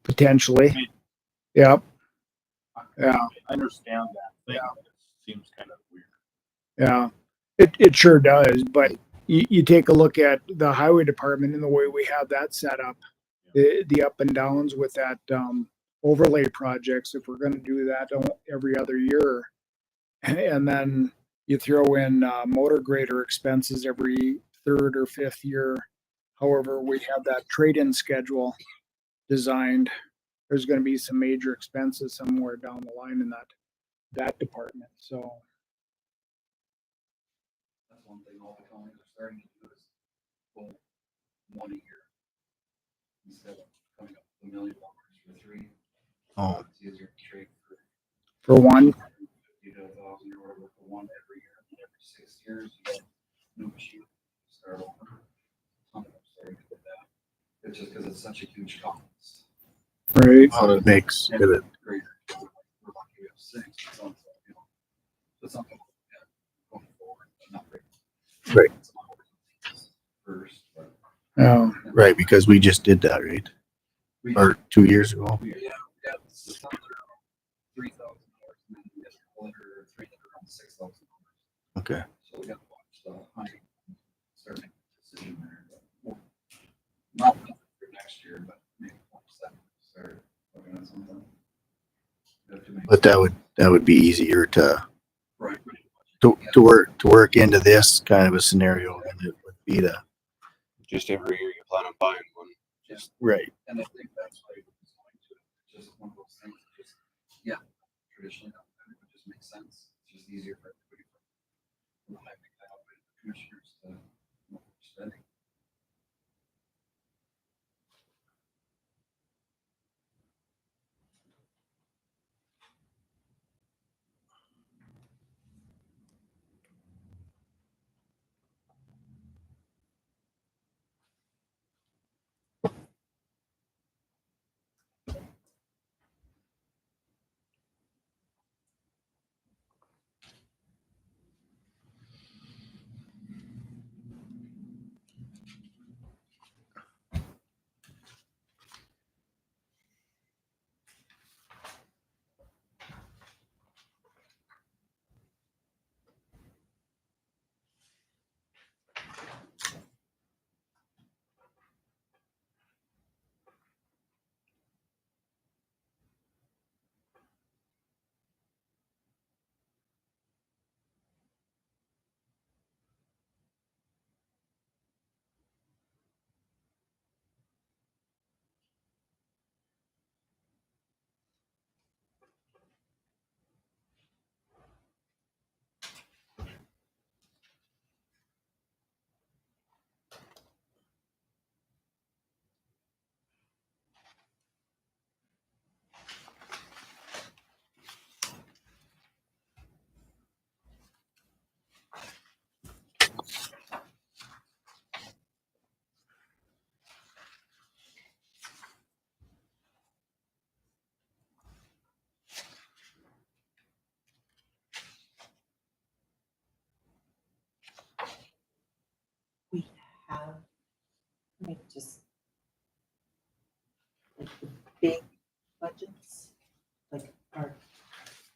potentially. I mean, Yeah. Yeah. I understand that thing. It seems kind of weird. Yeah, it sure does, but you take a look at the highway department and the way we have that set up, the up and downs with that overlay projects. If we're going to do that every other year, and then you throw in motor grader expenses every third or fifth year, however we have that trade-in schedule designed, there's going to be some major expenses somewhere down the line in that department. So That's one thing all the counties are starting to do is pull one a year instead of coming up with $1 million for three. Oh, It's easier to trade for one, 50 to 1,000 or whatever for one every year. And every 6 years, you get a new machine. Start over. Some of them starting to do that. It's just because it's such a huge cost. right? well, it makes And it. great. We're lucky we have 6. So it's, you know, so something going forward, but not right. Right. First, but Right, because we just did that, right? we Or 2 years ago. we got $3,000, and then we get another $300 around $6,000. Okay. So we got to watch the hunting, start making a decision there. But not for next year, but maybe 27. Start looking at something. We have to make But that would be easier to right. work into this kind of a scenario than it would be to. Just every year you plan on buying one. Just Right. and I think that's why it was going to just one of those things. Just traditionally it would just make sense. It's just easier for everybody. From the highway guy up to the commissioners to know what we're spending. We have, like, just like the big budgets, like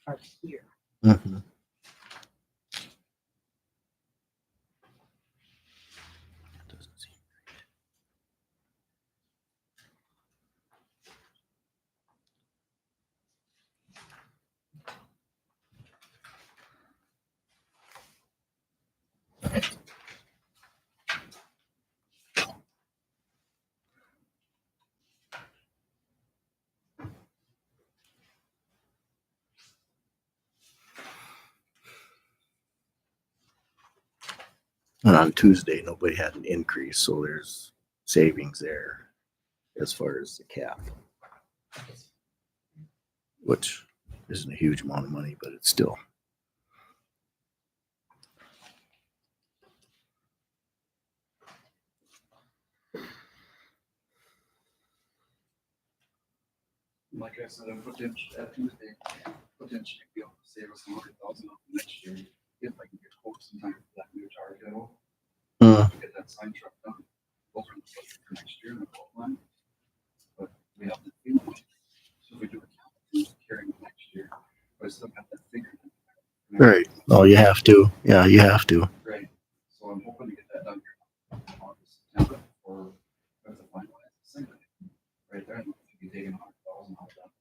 are here. Mhm. And on Tuesday, nobody had an increase, so there's savings there as far as the cap, which isn't a huge amount of money, but it's still. Like I said, I'm potential at Tuesday, potentially be able to save us $100,000 next year if I can get quotes in time for that new target. Get that sign truck done. Over the budget for next year in the quote line. But we have to do it. So if we do a carrying next year, but I still got that figure. Right. Oh, you have to. Yeah, you have to. Right. So I'm hoping to get that done here in August, September, or have to finalize the thing. Right there, if you take 100,000 out of that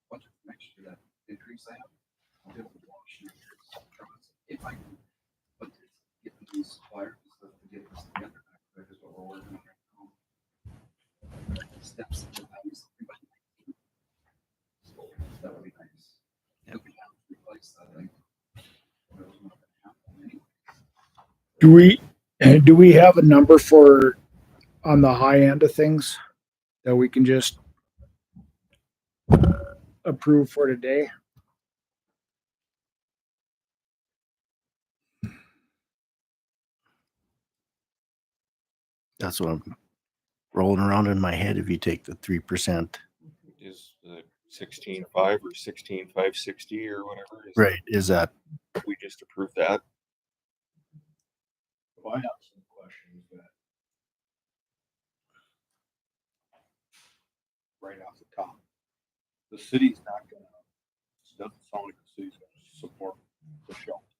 budget for next year, that increase I have, I'll be able to wash next year's trucks if I can. But get these suppliers and stuff to get this together, that is what we're working on right now. Steps to values, everybody. So that would be nice. If we have to replace that, I think. That was not gonna happen anyway. Do we have a number for on the high end of things that we can just approve for today? That's what I'm rolling around in my head. If you take the 3%, Is the 16.5 or 16.560 or whatever? right? Is that We just approved that. Well, I have some questions that right off the top. The city's not gonna, it doesn't sound like the city's gonna support the shelter.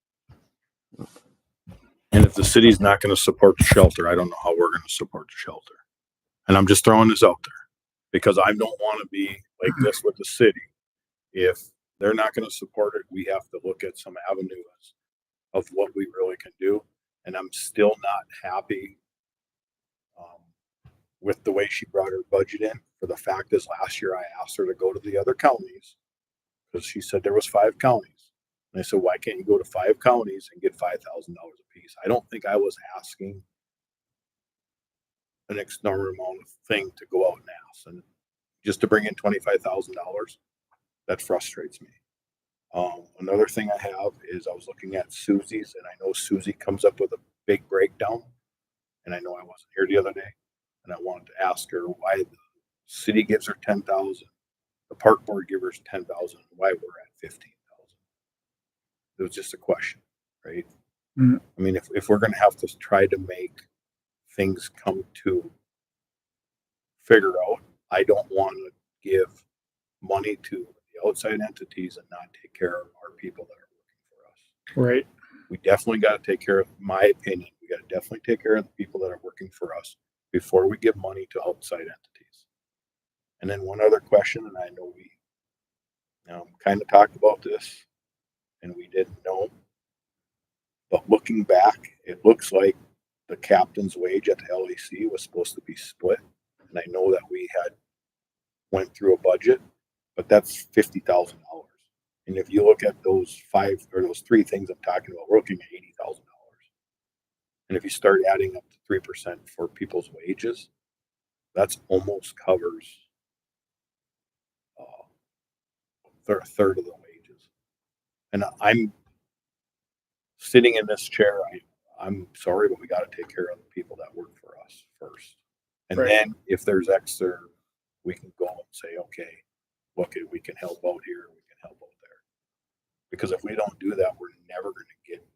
And if the city's not gonna support the shelter, I don't know how we're gonna support the shelter. And I'm just throwing this out there because I don't wanna be like this with the city. If they're not gonna support it, we have to look at some avenues of what we really can do. And I'm still not happy with the way she brought her budget in. For the fact is, last year I asked her to go to the other counties because she said there was 5 counties. And I said, why can't you go to 5 counties and get $5,000 a piece? I don't think I was asking an exorbitant amount of thing to go out and ask. And just to bring in $25,000, that frustrates me. Another thing I have is I was looking at Susie's, and I know Susie comes up with a big breakdown. And I know I wasn't here the other day, and I wanted to ask her why the city gives her 10,000, the park board gives her 10,000, why we're at 15,000. It was just a question, right? Mhm. I mean, if we're going to have to try to make things come to figure out, I don't want to give money to the outside entities and not take care of our people that are working for us. Right. We definitely got to take care of, my opinion, we got to definitely take care of the people that are working for us before we give money to outside entities. And then one other question, and I know we kind of talked about this and we didn't know, but looking back, it looks like the captain's wage at the LAC was supposed to be split. And I know that we had went through a budget, but that's $50,000. And if you look at those 5 or those 3 things I'm talking about, we're looking at $80,000. And if you start adding up to 3% for people's wages, that's almost covers a third of the wages. And I'm sitting in this chair. I'm sorry, but we got to take care of the people that work for us first. And Right. then if there's extra, we can go and say, okay, look, we can help out here, we can help out there. Because if we don't do that, we're never going to get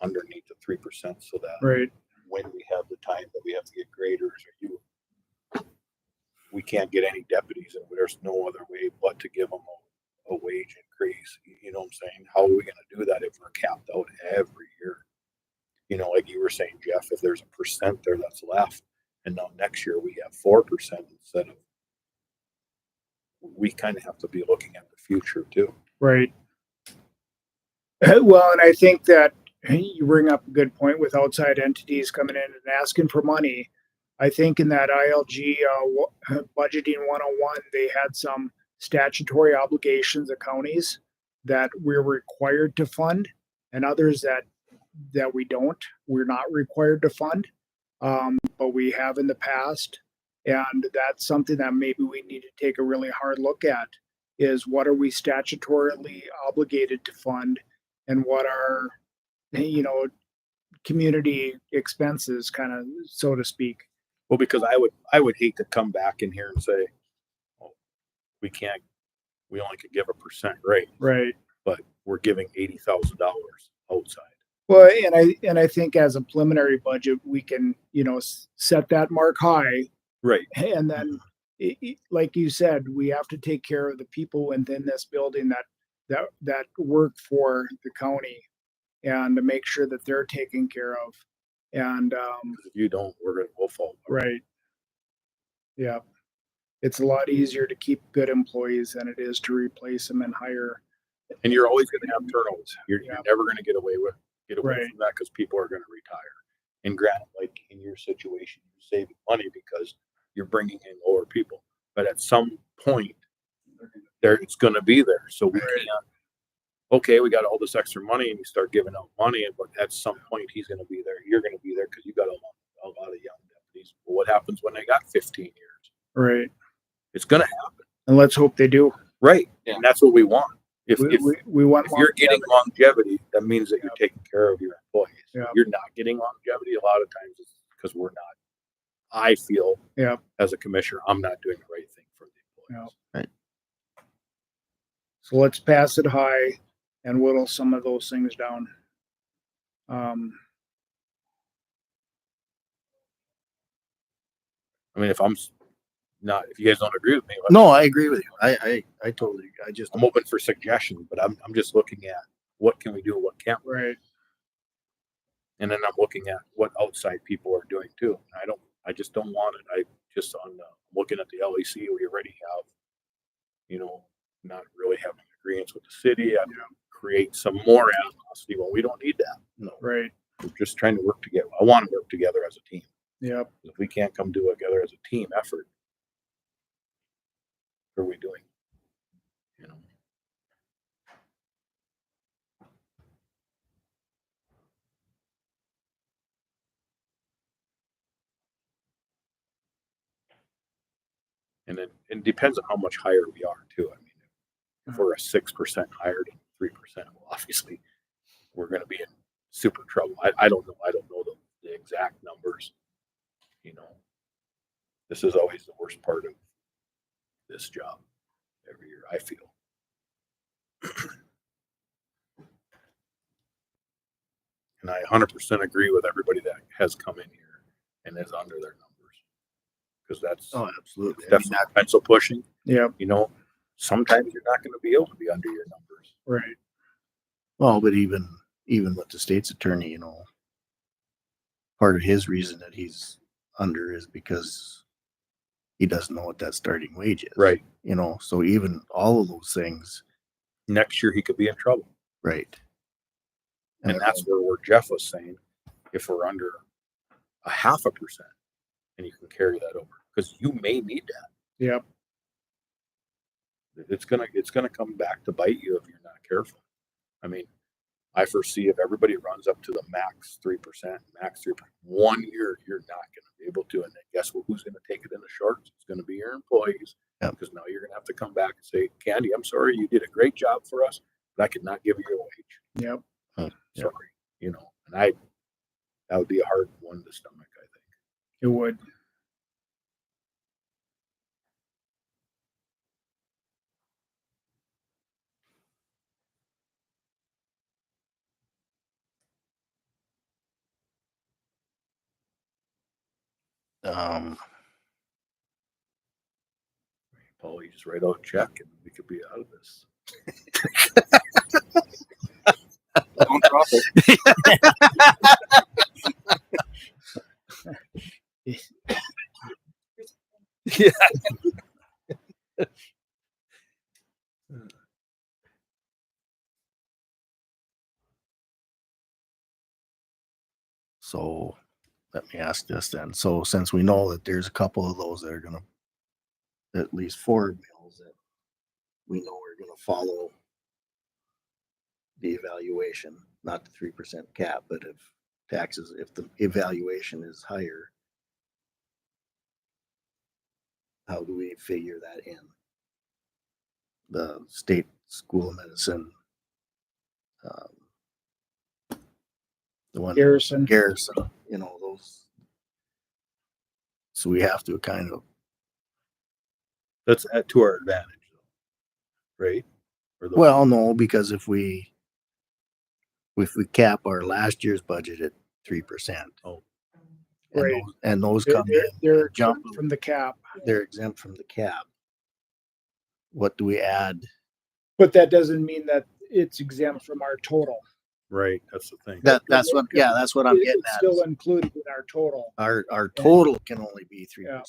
underneath the 3%, so that Right. when we have the time that we have to get graders or we can't get any deputies, and there's no other way but to give them a wage increase. You know what I'm saying? How are we going to do that if we're capped out every year? You know, like you were saying, Jeff, if there's a percent there that's left, and now next year we have 4% instead of, we kind of have to be looking at the future too. Right. Well, and I think that you bring up a good point with outside entities coming in and asking for money. I think in that ILG budgeting 101, they had some statutory obligations of counties that we're required to fund, and others that we don't. We're not required to fund, but we have in the past, and that's something that maybe we need to take a really hard look at. Is what are we statutorily obligated to fund, and what are community expenses, kind of, so to speak. Well, because I would hate to come back in here and say, oh, we only could give a percent rate, Right. but we're giving $80,000 outside. Well, and I think as a preliminary budget, we can, set that mark high, Right. and then, like you said, we have to take care of the people within this building that work for the county. and to make sure that they're taken care of. And, If you don't, we'll fall. apart. right. Yeah. It's a lot easier to keep good employees than it is to replace them and hire. And you're always going to have turnovers. You're Yeah. never going to get away Right. from that because people are going to retire. And granted, like in your situation, you're saving money because you're bringing in lower people. But at some point, it's going to be there. So we can't. Okay, we got all this extra money, and you start giving out money, but at some point he's going to be there. You're going to be there because you got a lot of young deputies. Well, what happens when they got 15 years? Right. It's going to happen. And let's hope they do. Right. Yeah. And that's what we want. If We want if you're getting longevity, that means that you're taking care of your employees. Yeah. If you're not getting longevity, a lot of times it's because we're not. I feel as a commissioner, I'm not doing the right thing for the employees. Right. So let's pass it high and whittle some of those things down. I mean, if you guys don't agree with me, No, I agree with you. I totally, I'm open for suggestions, but I'm just looking at what can we do, what can't we? Right. And then I'm looking at what outside people are doing too. I just don't want it. Looking at the LEC, we already have, not really having agreements with the city. I create some more animosity. Well, we don't need that. No. Right. We're just trying to work together. I want to work together as a team. Yep. If we can't come together as a team effort, what are we doing? And it depends on how much higher we are too. I mean, if we're a 6% higher than 3%, well, obviously we're going to be in super trouble. I don't know. I don't know the exact numbers. This is always the worst part of this job every year, I feel. And I 100% agree with everybody that has come in here and is under their numbers. Because that's absolutely. definitely pencil pushing. Yeah. Sometimes you're not going to be able to be under your numbers. Right. Well, but even with the state's attorney, part of his reason that he's under is because he doesn't know what that starting wage is. Right. So even all of those things. Next year he could be in trouble. Right. And that's where Jeff was saying, if we're under 0.5%, and you can carry that over because you may need that. Yep. It's gonna come back to bite you if you're not careful. I mean, I foresee if everybody runs up to the max 3%, 1 year, you're not going to be able to. And then guess who's going to take it in the shorts? It's going to be your employees. Because now you're going to have to come back and say, Candy, I'm sorry, you did a great job for us, but I could not give you a wage. Yep. Sorry. And that would be a hard one to stomach, I think. It would. Paul, you just write out a check and we could be out of this. Don't drop it. Yeah. So let me ask this then. So since we know that there's a couple of those that are going to, at least 4 mills that we know are going to follow the evaluation, not the 3% cap, but if the evaluation is higher, how do we figure that in? The state school of medicine, the one Garrison, those. So we have to kind of. That's to our advantage, right? Well, no, because if we cap our last year's budget at 3%, right, and those come they're exempt from the cap. They're exempt from the cap. What do we add? But that doesn't mean that it's exempt from our total. Right, that's the thing. That's what I'm getting It's at. still included in our total. Our total can only be 3%,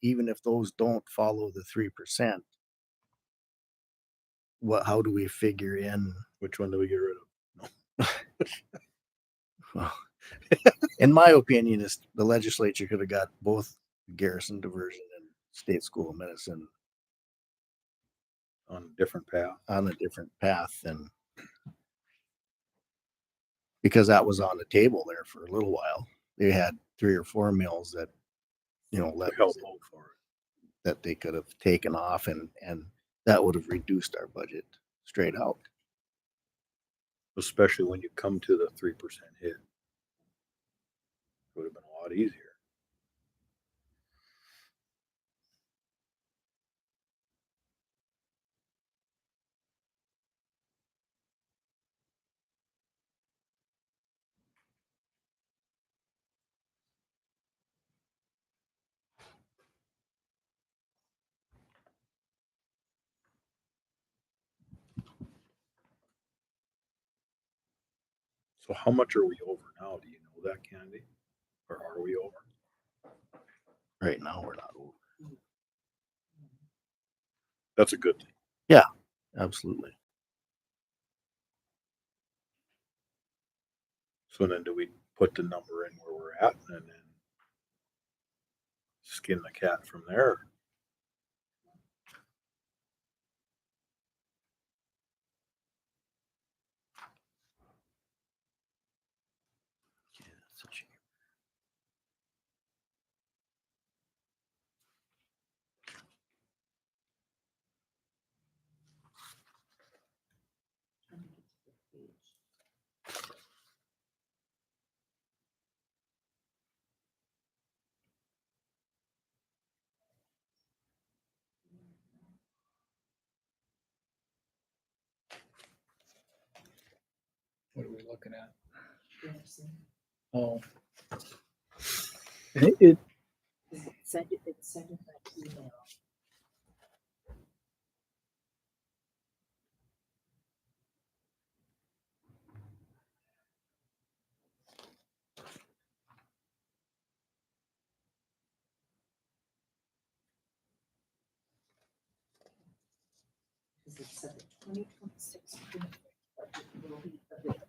even if those don't follow the 3%. How do we figure in? Which one do we get rid of? Well, in my opinion, is the legislature could have got both garrison diversion and state school of medicine On a different path. on a different path, and because that was on the table there for a little while. They had 3 or 4 mills that, To help out for it. that they could have taken off, and that would have reduced our budget straight out. Especially when you come to the 3% hit. It would have been a lot easier. So how much are we over now? Do you know that, Candy? Or are we over? Right now, we're not over. That's a good thing. Absolutely. So then do we put the number in where we're at and then skin the cat from there? What are we looking at? Garrison. Oh. It, Send it by email. Because it said the 2026 budget will be available.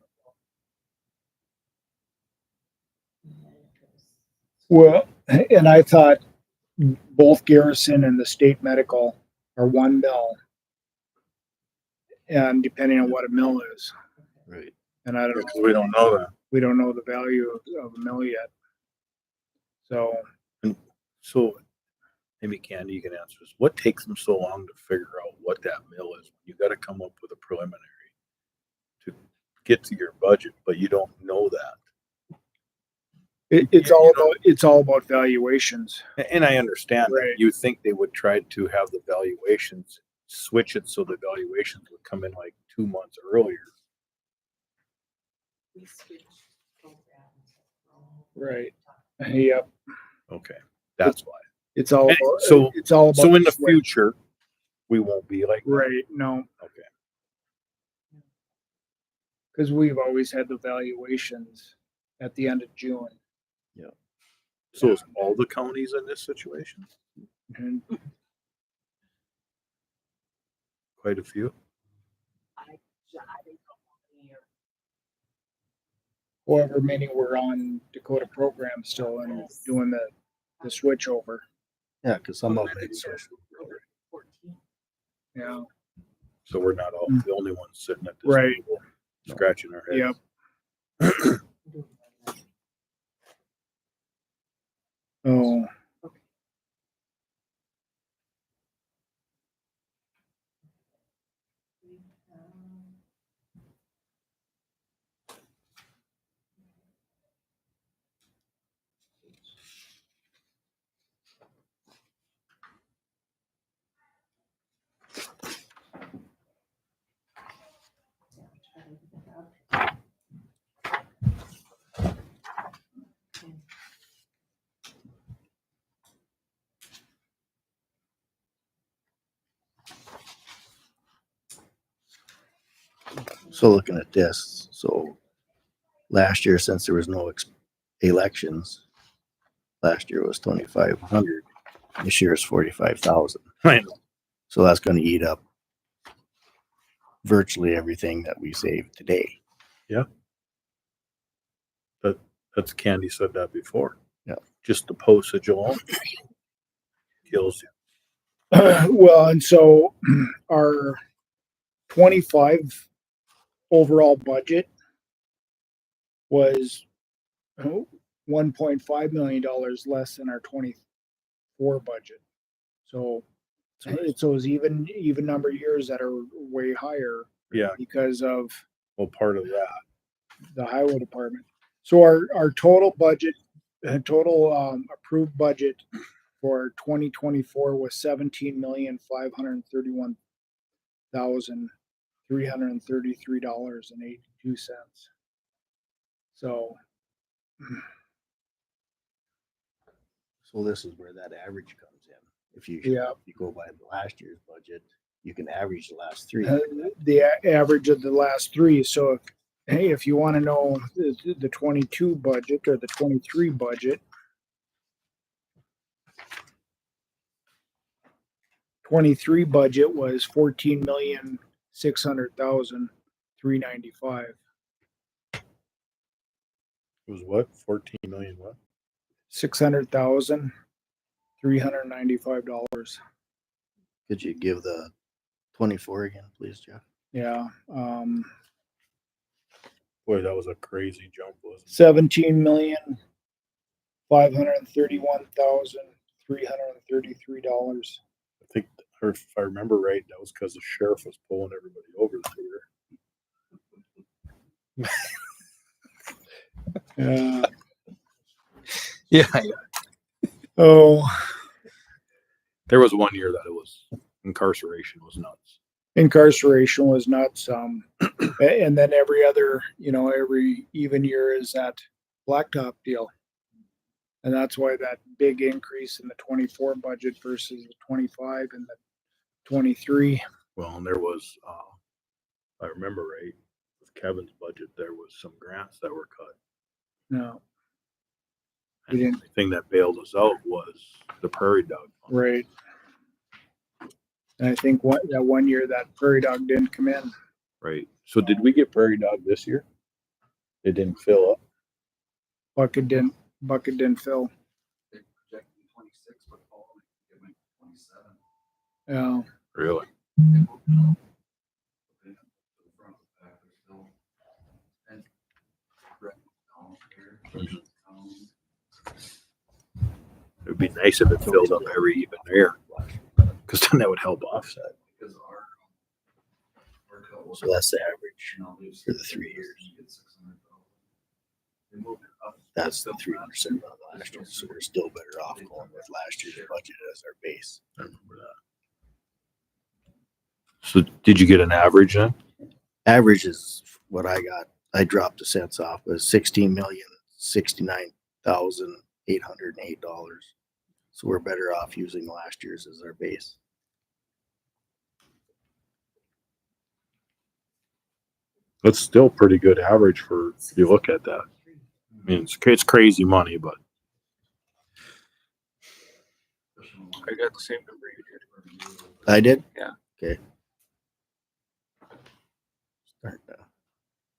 And then it goes, well, and I thought both Garrison and the state medical are 1 mill. And depending on what a mill is, Right. and I don't Because know, we don't know that. we don't know the value of a mill yet. So maybe Candy, you can answer this. What takes them so long to figure out what that mill is? You got to come up with a preliminary to get to your budget, but you don't know that. It's all about valuations. And I understand that. Right. You think they would try to have the valuations switch it so the valuations would come in like 2 months earlier. we switch programs. Right. Yep. Okay, that's why. It's all And about, so- it's all about So in the switch. future, we won't be like that. Right. No, Okay. because we've always had the valuations at the end of June. So is all the counties in this situation? And Quite a few. I don't know how many are however many were on Dakota program still and doing the switch over. Yeah, because some of Okay. it's 14. Yeah. So we're not all the only ones sitting at this Right. table scratching our heads. Yep. Oh. So looking at this, so last year, since there was no elections, last year was 2,500. This year is 45,000. I know. So that's going to eat up virtually everything that we saved today. That's Candy said that before. Yeah. Just the postage alone kills you. Well, and so our 25 overall budget was $1.5 million less than our 24 budget. So it's those even number years that are way higher Yeah. because of Well, part of that. the highway department. So our total budget, approved budget for 2024 was $17,531,333.82. So So this is where that average comes in. If you go by the last year's budget, you can average the last three. the average of the last three. So if you want to know the 22 budget or the 23 budget, 23 budget was 14,600,395. It was what? 14 million what? $600,395. Could you give the 24 again, please, Jeff? Yeah. Boy, that was a crazy jump, wasn't it? $17,531,333. I think, or if I remember right, that was because the sheriff was pulling everybody over the Yeah. Yeah. Oh, There was one year that it was incarceration was nuts. incarceration was nuts. And then every other, every even year is that blacktop deal. And that's why that big increase in the 24 budget versus the 25 and the 23. Well, and there was, if I remember right, with Kevin's budget, there was some grants that were cut. No, And We didn't- the thing that bailed us out was the prairie dog fund. right. And I think that one year that prairie dog didn't come in. Right. So did we get prairie dog this year? It didn't fill up. Bucket didn't fill. Yeah. Really? It would be nice if it filled up every even year, because then that would help offset. So that's the average for the 3 years. That's the 3% of last year. So we're still better off going with last year's budget as our base. I remember that. So did you get an average then? Average is what I got. I dropped the cents off, was $16,069,808. So we're better off using last year's as our base. That's still pretty good average for, if you look at that. I mean, it's crazy money, but. I got the same number you did. I did? Yeah. Okay. Start to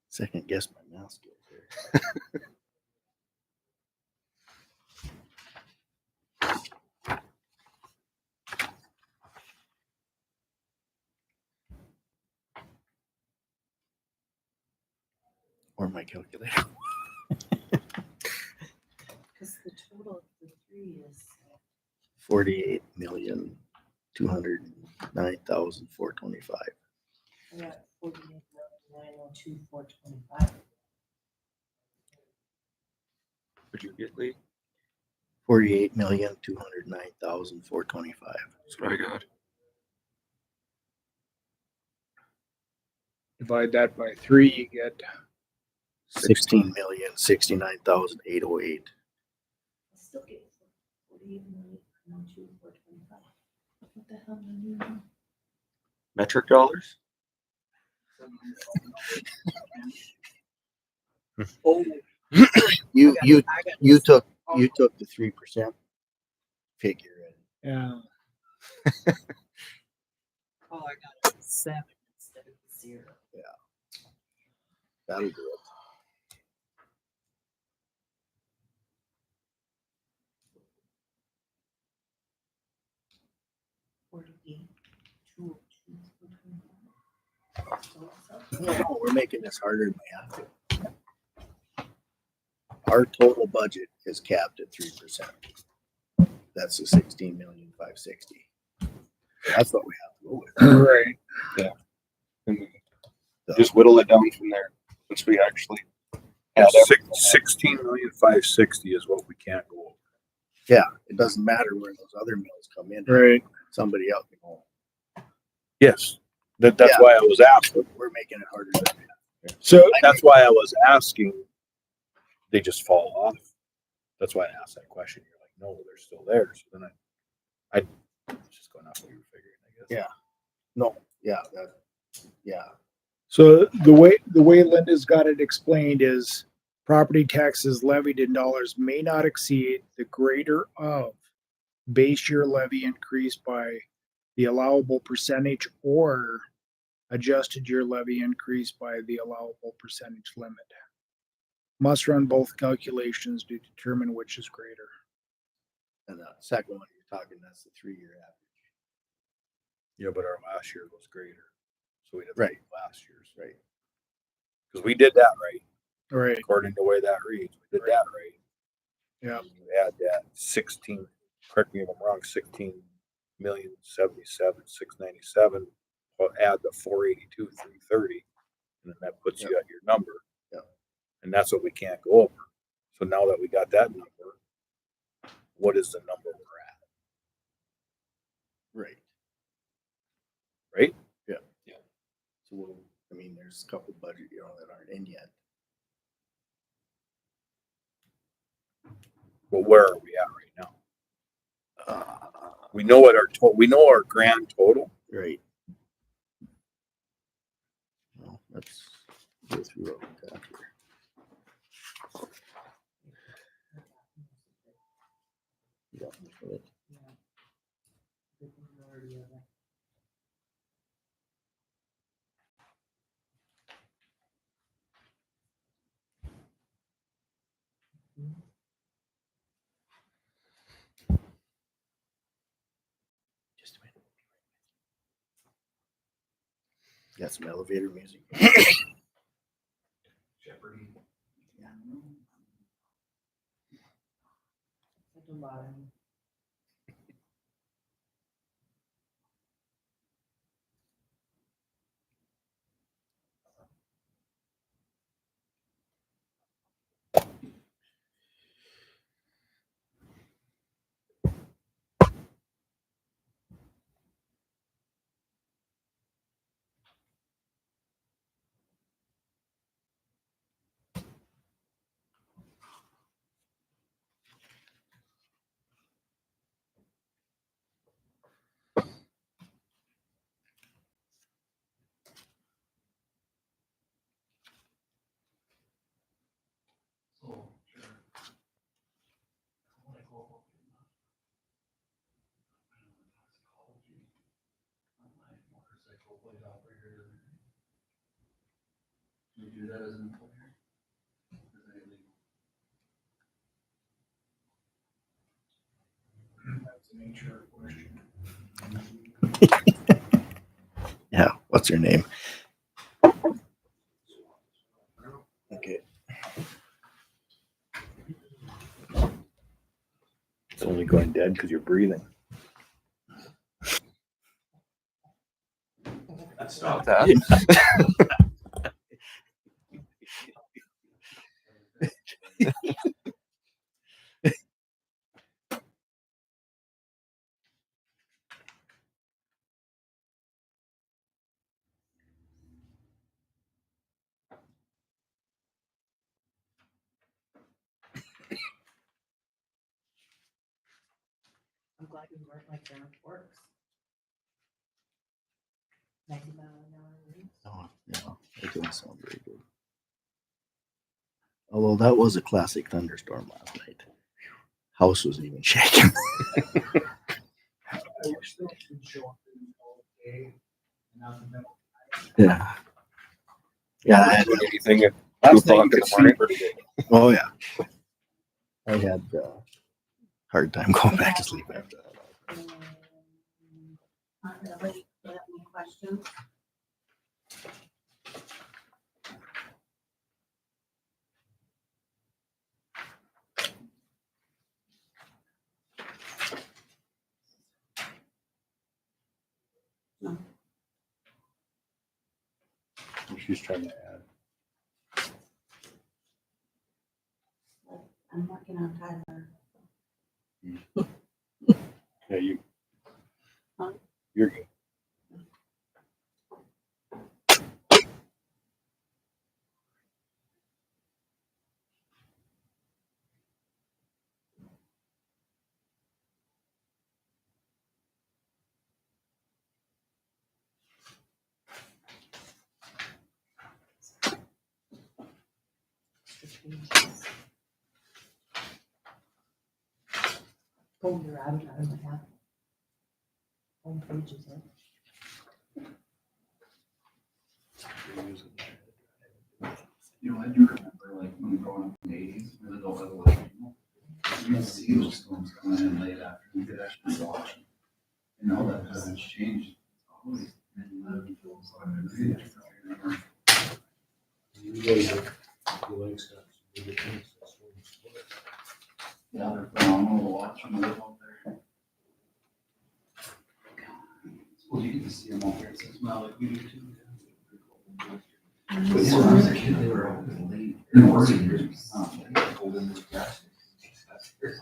second guess my math skills here. Or my calculator. Because the total of the three is 48,209,425. I got 48,902,425. What'd you get, Lee? 48,209,425. That's what I got. Divide that by 3, you get 16,069,808. I still get 48,902,425. What the hell am I doing now? Metric dollars? Oh, You you I got you this- took the 3% figure. Yeah. Oh, I got a 7 instead of 0. That'll do it. No, we're making this harder than we have to. Our total budget is capped at 3%. That's the 16,560,000. That's what we have to go with. Right. And we just whittle it down from there once we actually Yeah, add everything. 16,560,000 is what we can't go over. It doesn't matter where those other mills come in. Right. Somebody else can go. Yes, that's Yeah. why I was asking. We're making it harder than we have. So That's why I was asking. They just fall off. That's why I asked that question. You're like, no, they're still there. So then I was just going off what you were figuring, I guess. Yeah. No, yeah, So the way Linda's got it explained is property taxes levied in dollars may not exceed the greater of base year levy increase by the allowable percentage or adjusted year levy increase by the allowable percentage limit. Must run both calculations to determine which is greater. and the second one you're talking, that's the 3-year average. Yeah, but our last year was greater. So we'd have Right. to beat last year's, Right. because we did that right. Right. According to the way that reads, we did that right. Yeah. And you add that 16, correct me if I'm wrong, 16,077,697. Well, add the 482,330, and then that puts you at your number. Yeah. And that's what we can't go over. So now that we got that number, what is the number we're at? Right. Right? Yeah. So I mean, there's a couple budget, that aren't in yet. But where are we at right now? We know what we know our grand total. Right. Well, let's go through what we got here. Yeah, good. Just a minute. Got some elevator music. Jeopardy. Yeah, what's her name? Okay. It's only going dead because you're breathing. Stop that. I'm glad you weren't like down works. 90 mile an hour winds. Oh, yeah, that doesn't sound very good. Although that was a classic thunderstorm last night. House was even shaking. Yeah. Yeah. I had, Anything at Last 2 night o'clock you in could the see morning? pretty good. oh yeah. I had hard time going back to sleep after that. Not really. Do you have any questions? She's trying to add. I'm working on Tyler. Yeah, Huh? you're good. Pull your out of the hat. Home pages. You know, I do remember like when growing up in the eighties, when the like, you see those storms coming in late after you could actually watch them. And all that hasn't changed. It's always been 11, 12, 5 Yeah, they're phenomenal to watch when they live out there. Well, you can see them out there, it says, well, like we do too. But yeah, when I was a kid, they were always late. In the early years, cold in the grass.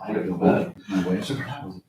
I had to go back, my wife, so that was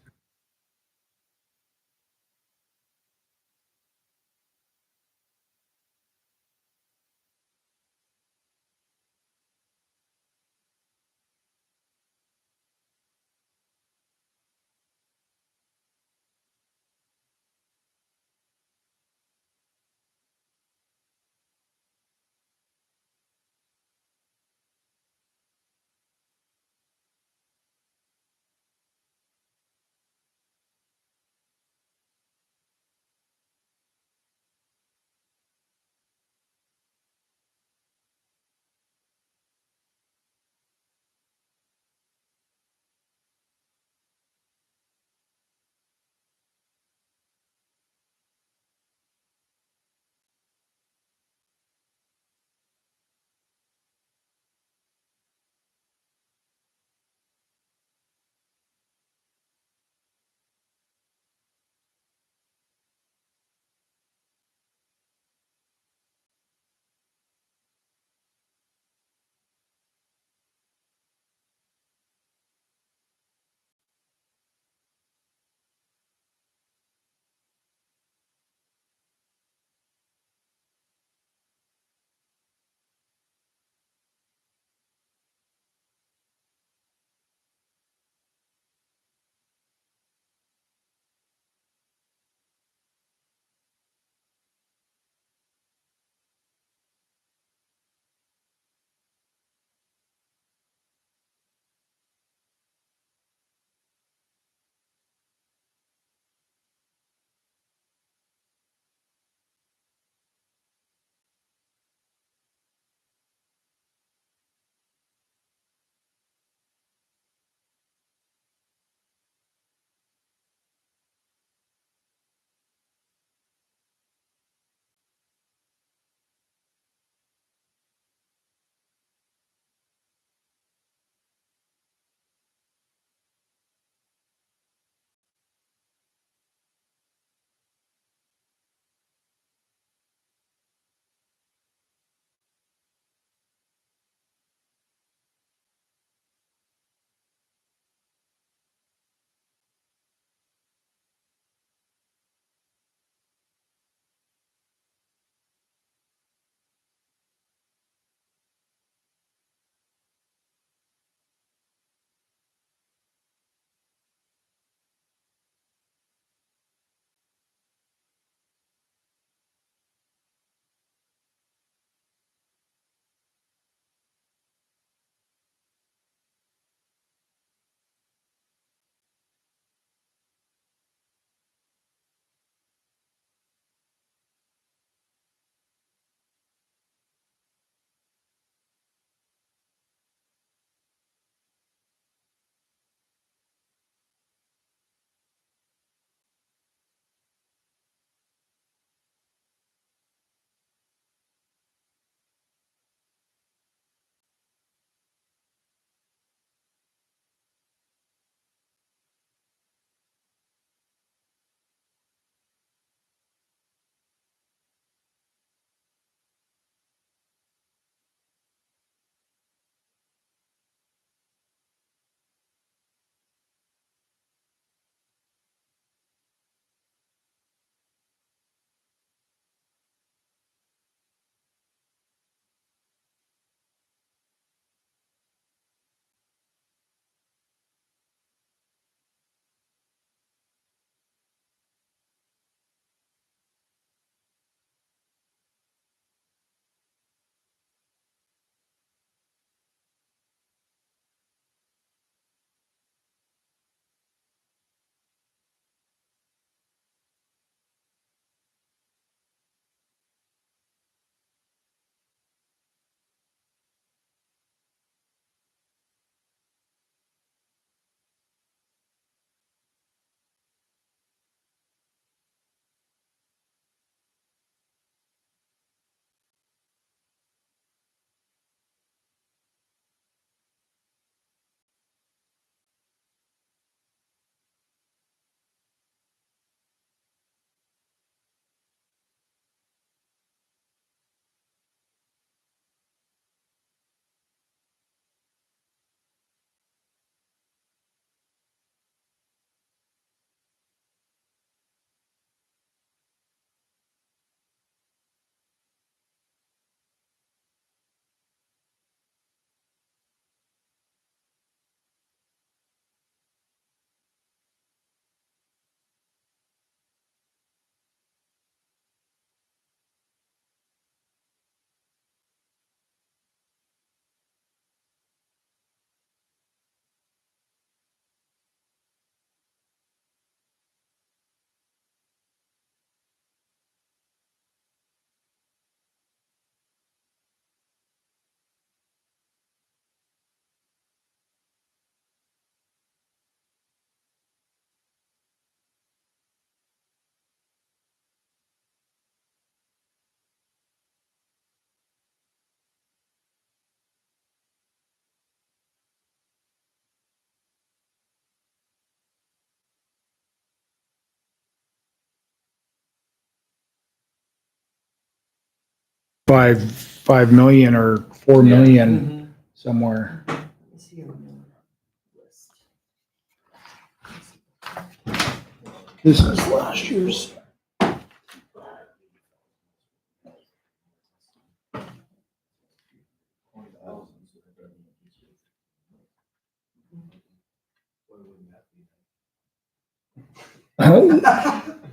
5 million or 4 million somewhere. Let me see your new list. This is last year's.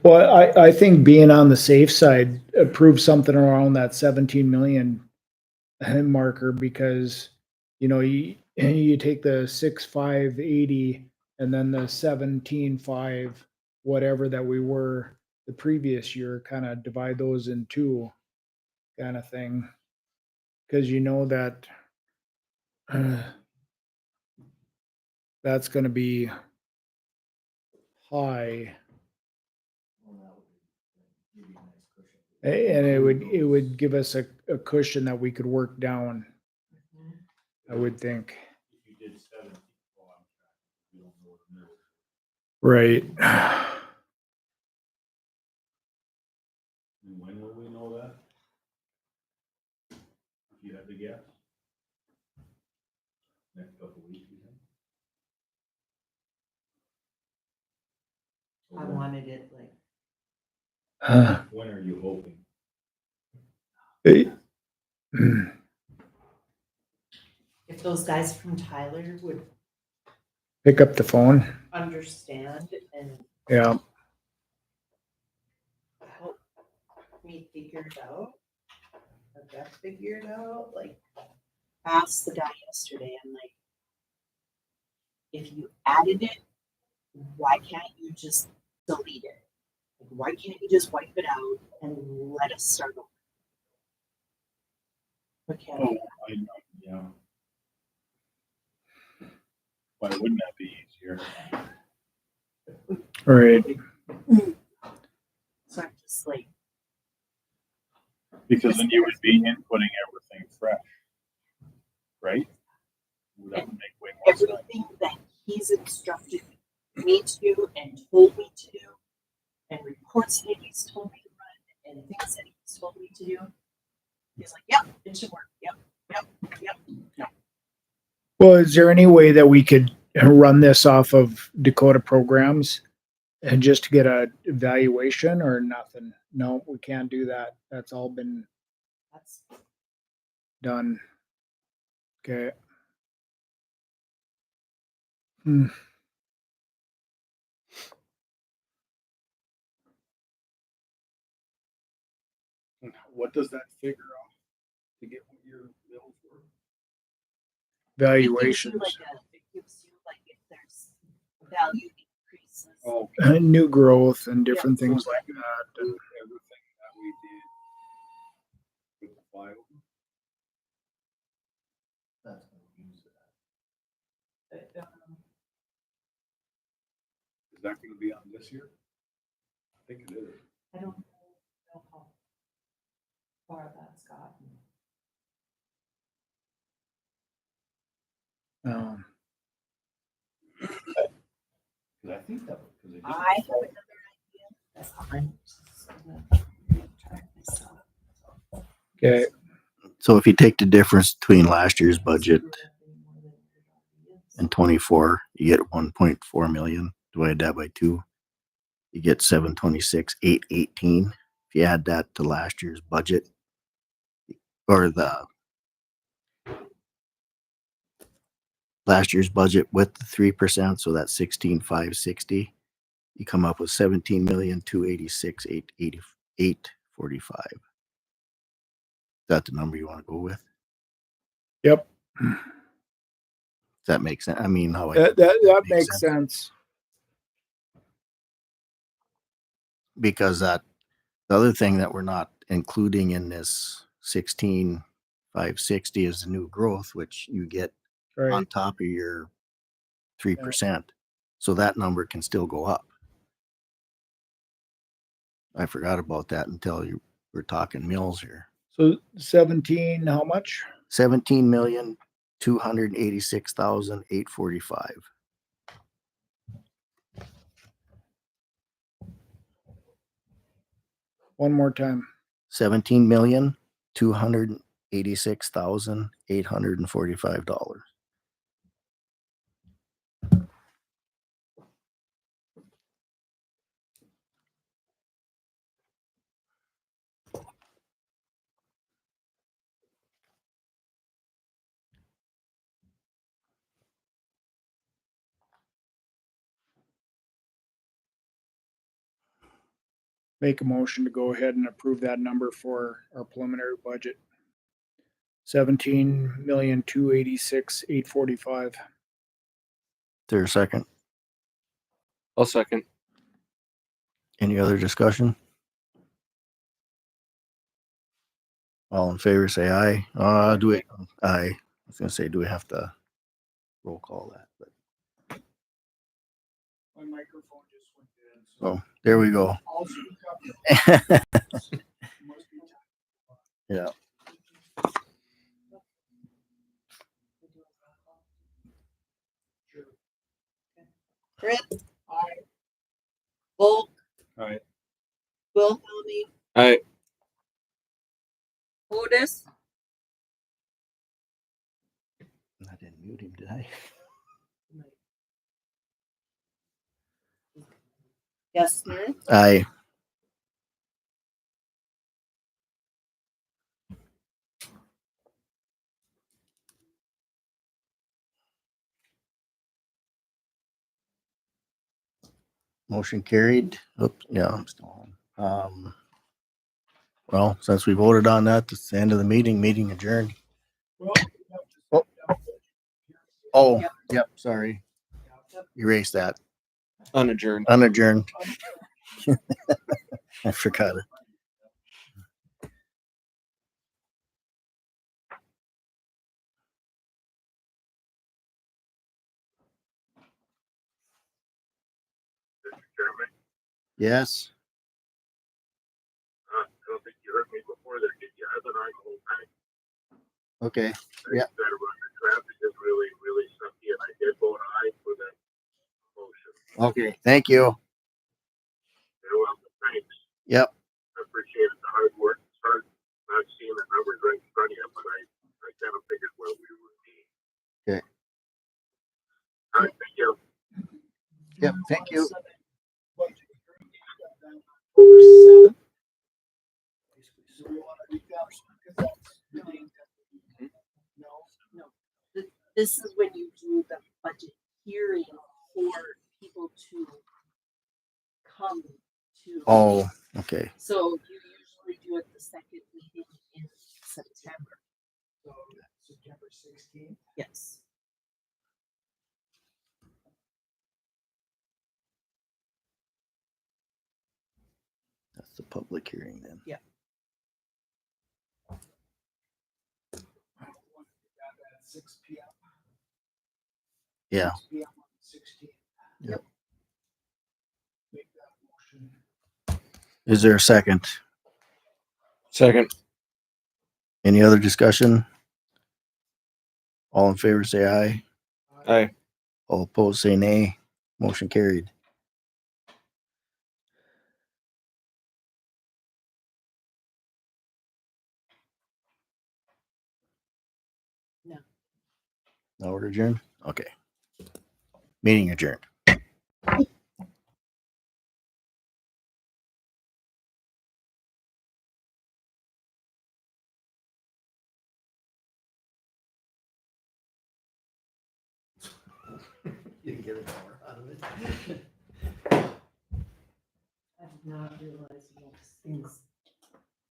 Well, I think being on the safe side, approve something around that 17 million marker, because, you know, you take the 6,580 and then the 17,500, whatever that we were the previous year, kind of divide those in two kind of thing. Cause you know that that's gonna be high. And it would give us a cushion that we could work down, I would think. Right. When will we know that? If you had to guess? Next couple weeks, you think? I wanted it like, When are you hoping? if those guys from Tyler would Pick up the phone. understand and Yeah. help me figure it out, or Beth figure it out, like, I asked the guy yesterday, I'm like, if you added it, why can't you just delete it? Like, why can't you just wipe it out and let us start over? Okay. Oh, I know, yeah. Why wouldn't that be easier? Right. So I'm just like, Because then you would be inputting everything fresh, right? Would that make way more sense? everything that he's instructed me to and told me to do, and reports that he's told me to run, and things that he's told me to do, he's like, yep, it should work, yep. Well, is there any way that we could run this off of Dakota programs and just to get a evaluation or nothing? No, we can't do that. That's all been That's done. Okay. What does that figure off to get what your bills were? Valuations. it gives you like if there's value increases. Oh, New growth and different things like that. And everything that we did with the file. That's gonna use that. Is that gonna be on this year? I think it is. I don't know how far that's gotten. Cause I think that, cause it I have another idea. That's I'm just gonna try myself. okay. So if you take the difference between last year's budget and 24, you get 1.4 million. Divide that by 2, you get 726,818. If you add that to last year's budget, or the last year's budget with the 3%, so that's 16,560. You come up with 17,286,845. Is that the number you want to go with? Yep. Does that make sense? I mean, how That makes sense. Because that the other thing that we're not including in this 16,560 is the new growth, which you get on Right. top of your 3%. So that number can still go up. I forgot about that until you were talking mills here. So 17, how much? 17,286,845. One more time. 17 million $286,845. Make a motion to go ahead and approve that number for our preliminary budget. 17,286,845. Is there a second? I'll second. Any other discussion? All in favor, say aye. Aye. I was gonna say, do we have to roll call that? But My microphone just went dead. oh, there we go. Yeah. Brett, Aye. Volk. Aye. Wilhelmie, Aye. Otis, I didn't mute him, did I? Gessner, Aye. Motion carried. Oops, yeah, I'm still on. Well, since we voted on that, it's the end of the meeting adjourned. Oh, yep, sorry. Erase that. Unadjourned. Unadjourned. I forgot it. Mr. Chairman, Yes. I don't think you heard me before there. Did you have an eye the whole time? Okay. Yeah. That about the traffic is really, really sucky, and I did vote aye for that motion. Okay. Thank you. You're welcome. Thanks. Yep. I appreciate the hard work. It's hard not seeing the numbers right in front of you, but I kind of figured where we would be. Okay. All right, thank you. Yep. Thank you. this is when you do the budget hearing for people to come to. Oh, okay. So you usually do it the second meeting in September. So September 16th. Yes. That's the public hearing then. Yeah. At 6 p.m. Yeah. 6 p.m. on the 16th. Yep. Make that motion. Is there a second? Second. Any other discussion? All in favor, say aye. Aye. All opposed, say nay. Motion carried. No. Now we're adjourned? Okay. Meeting adjourned. You can get an hour out of it. I did not realize most things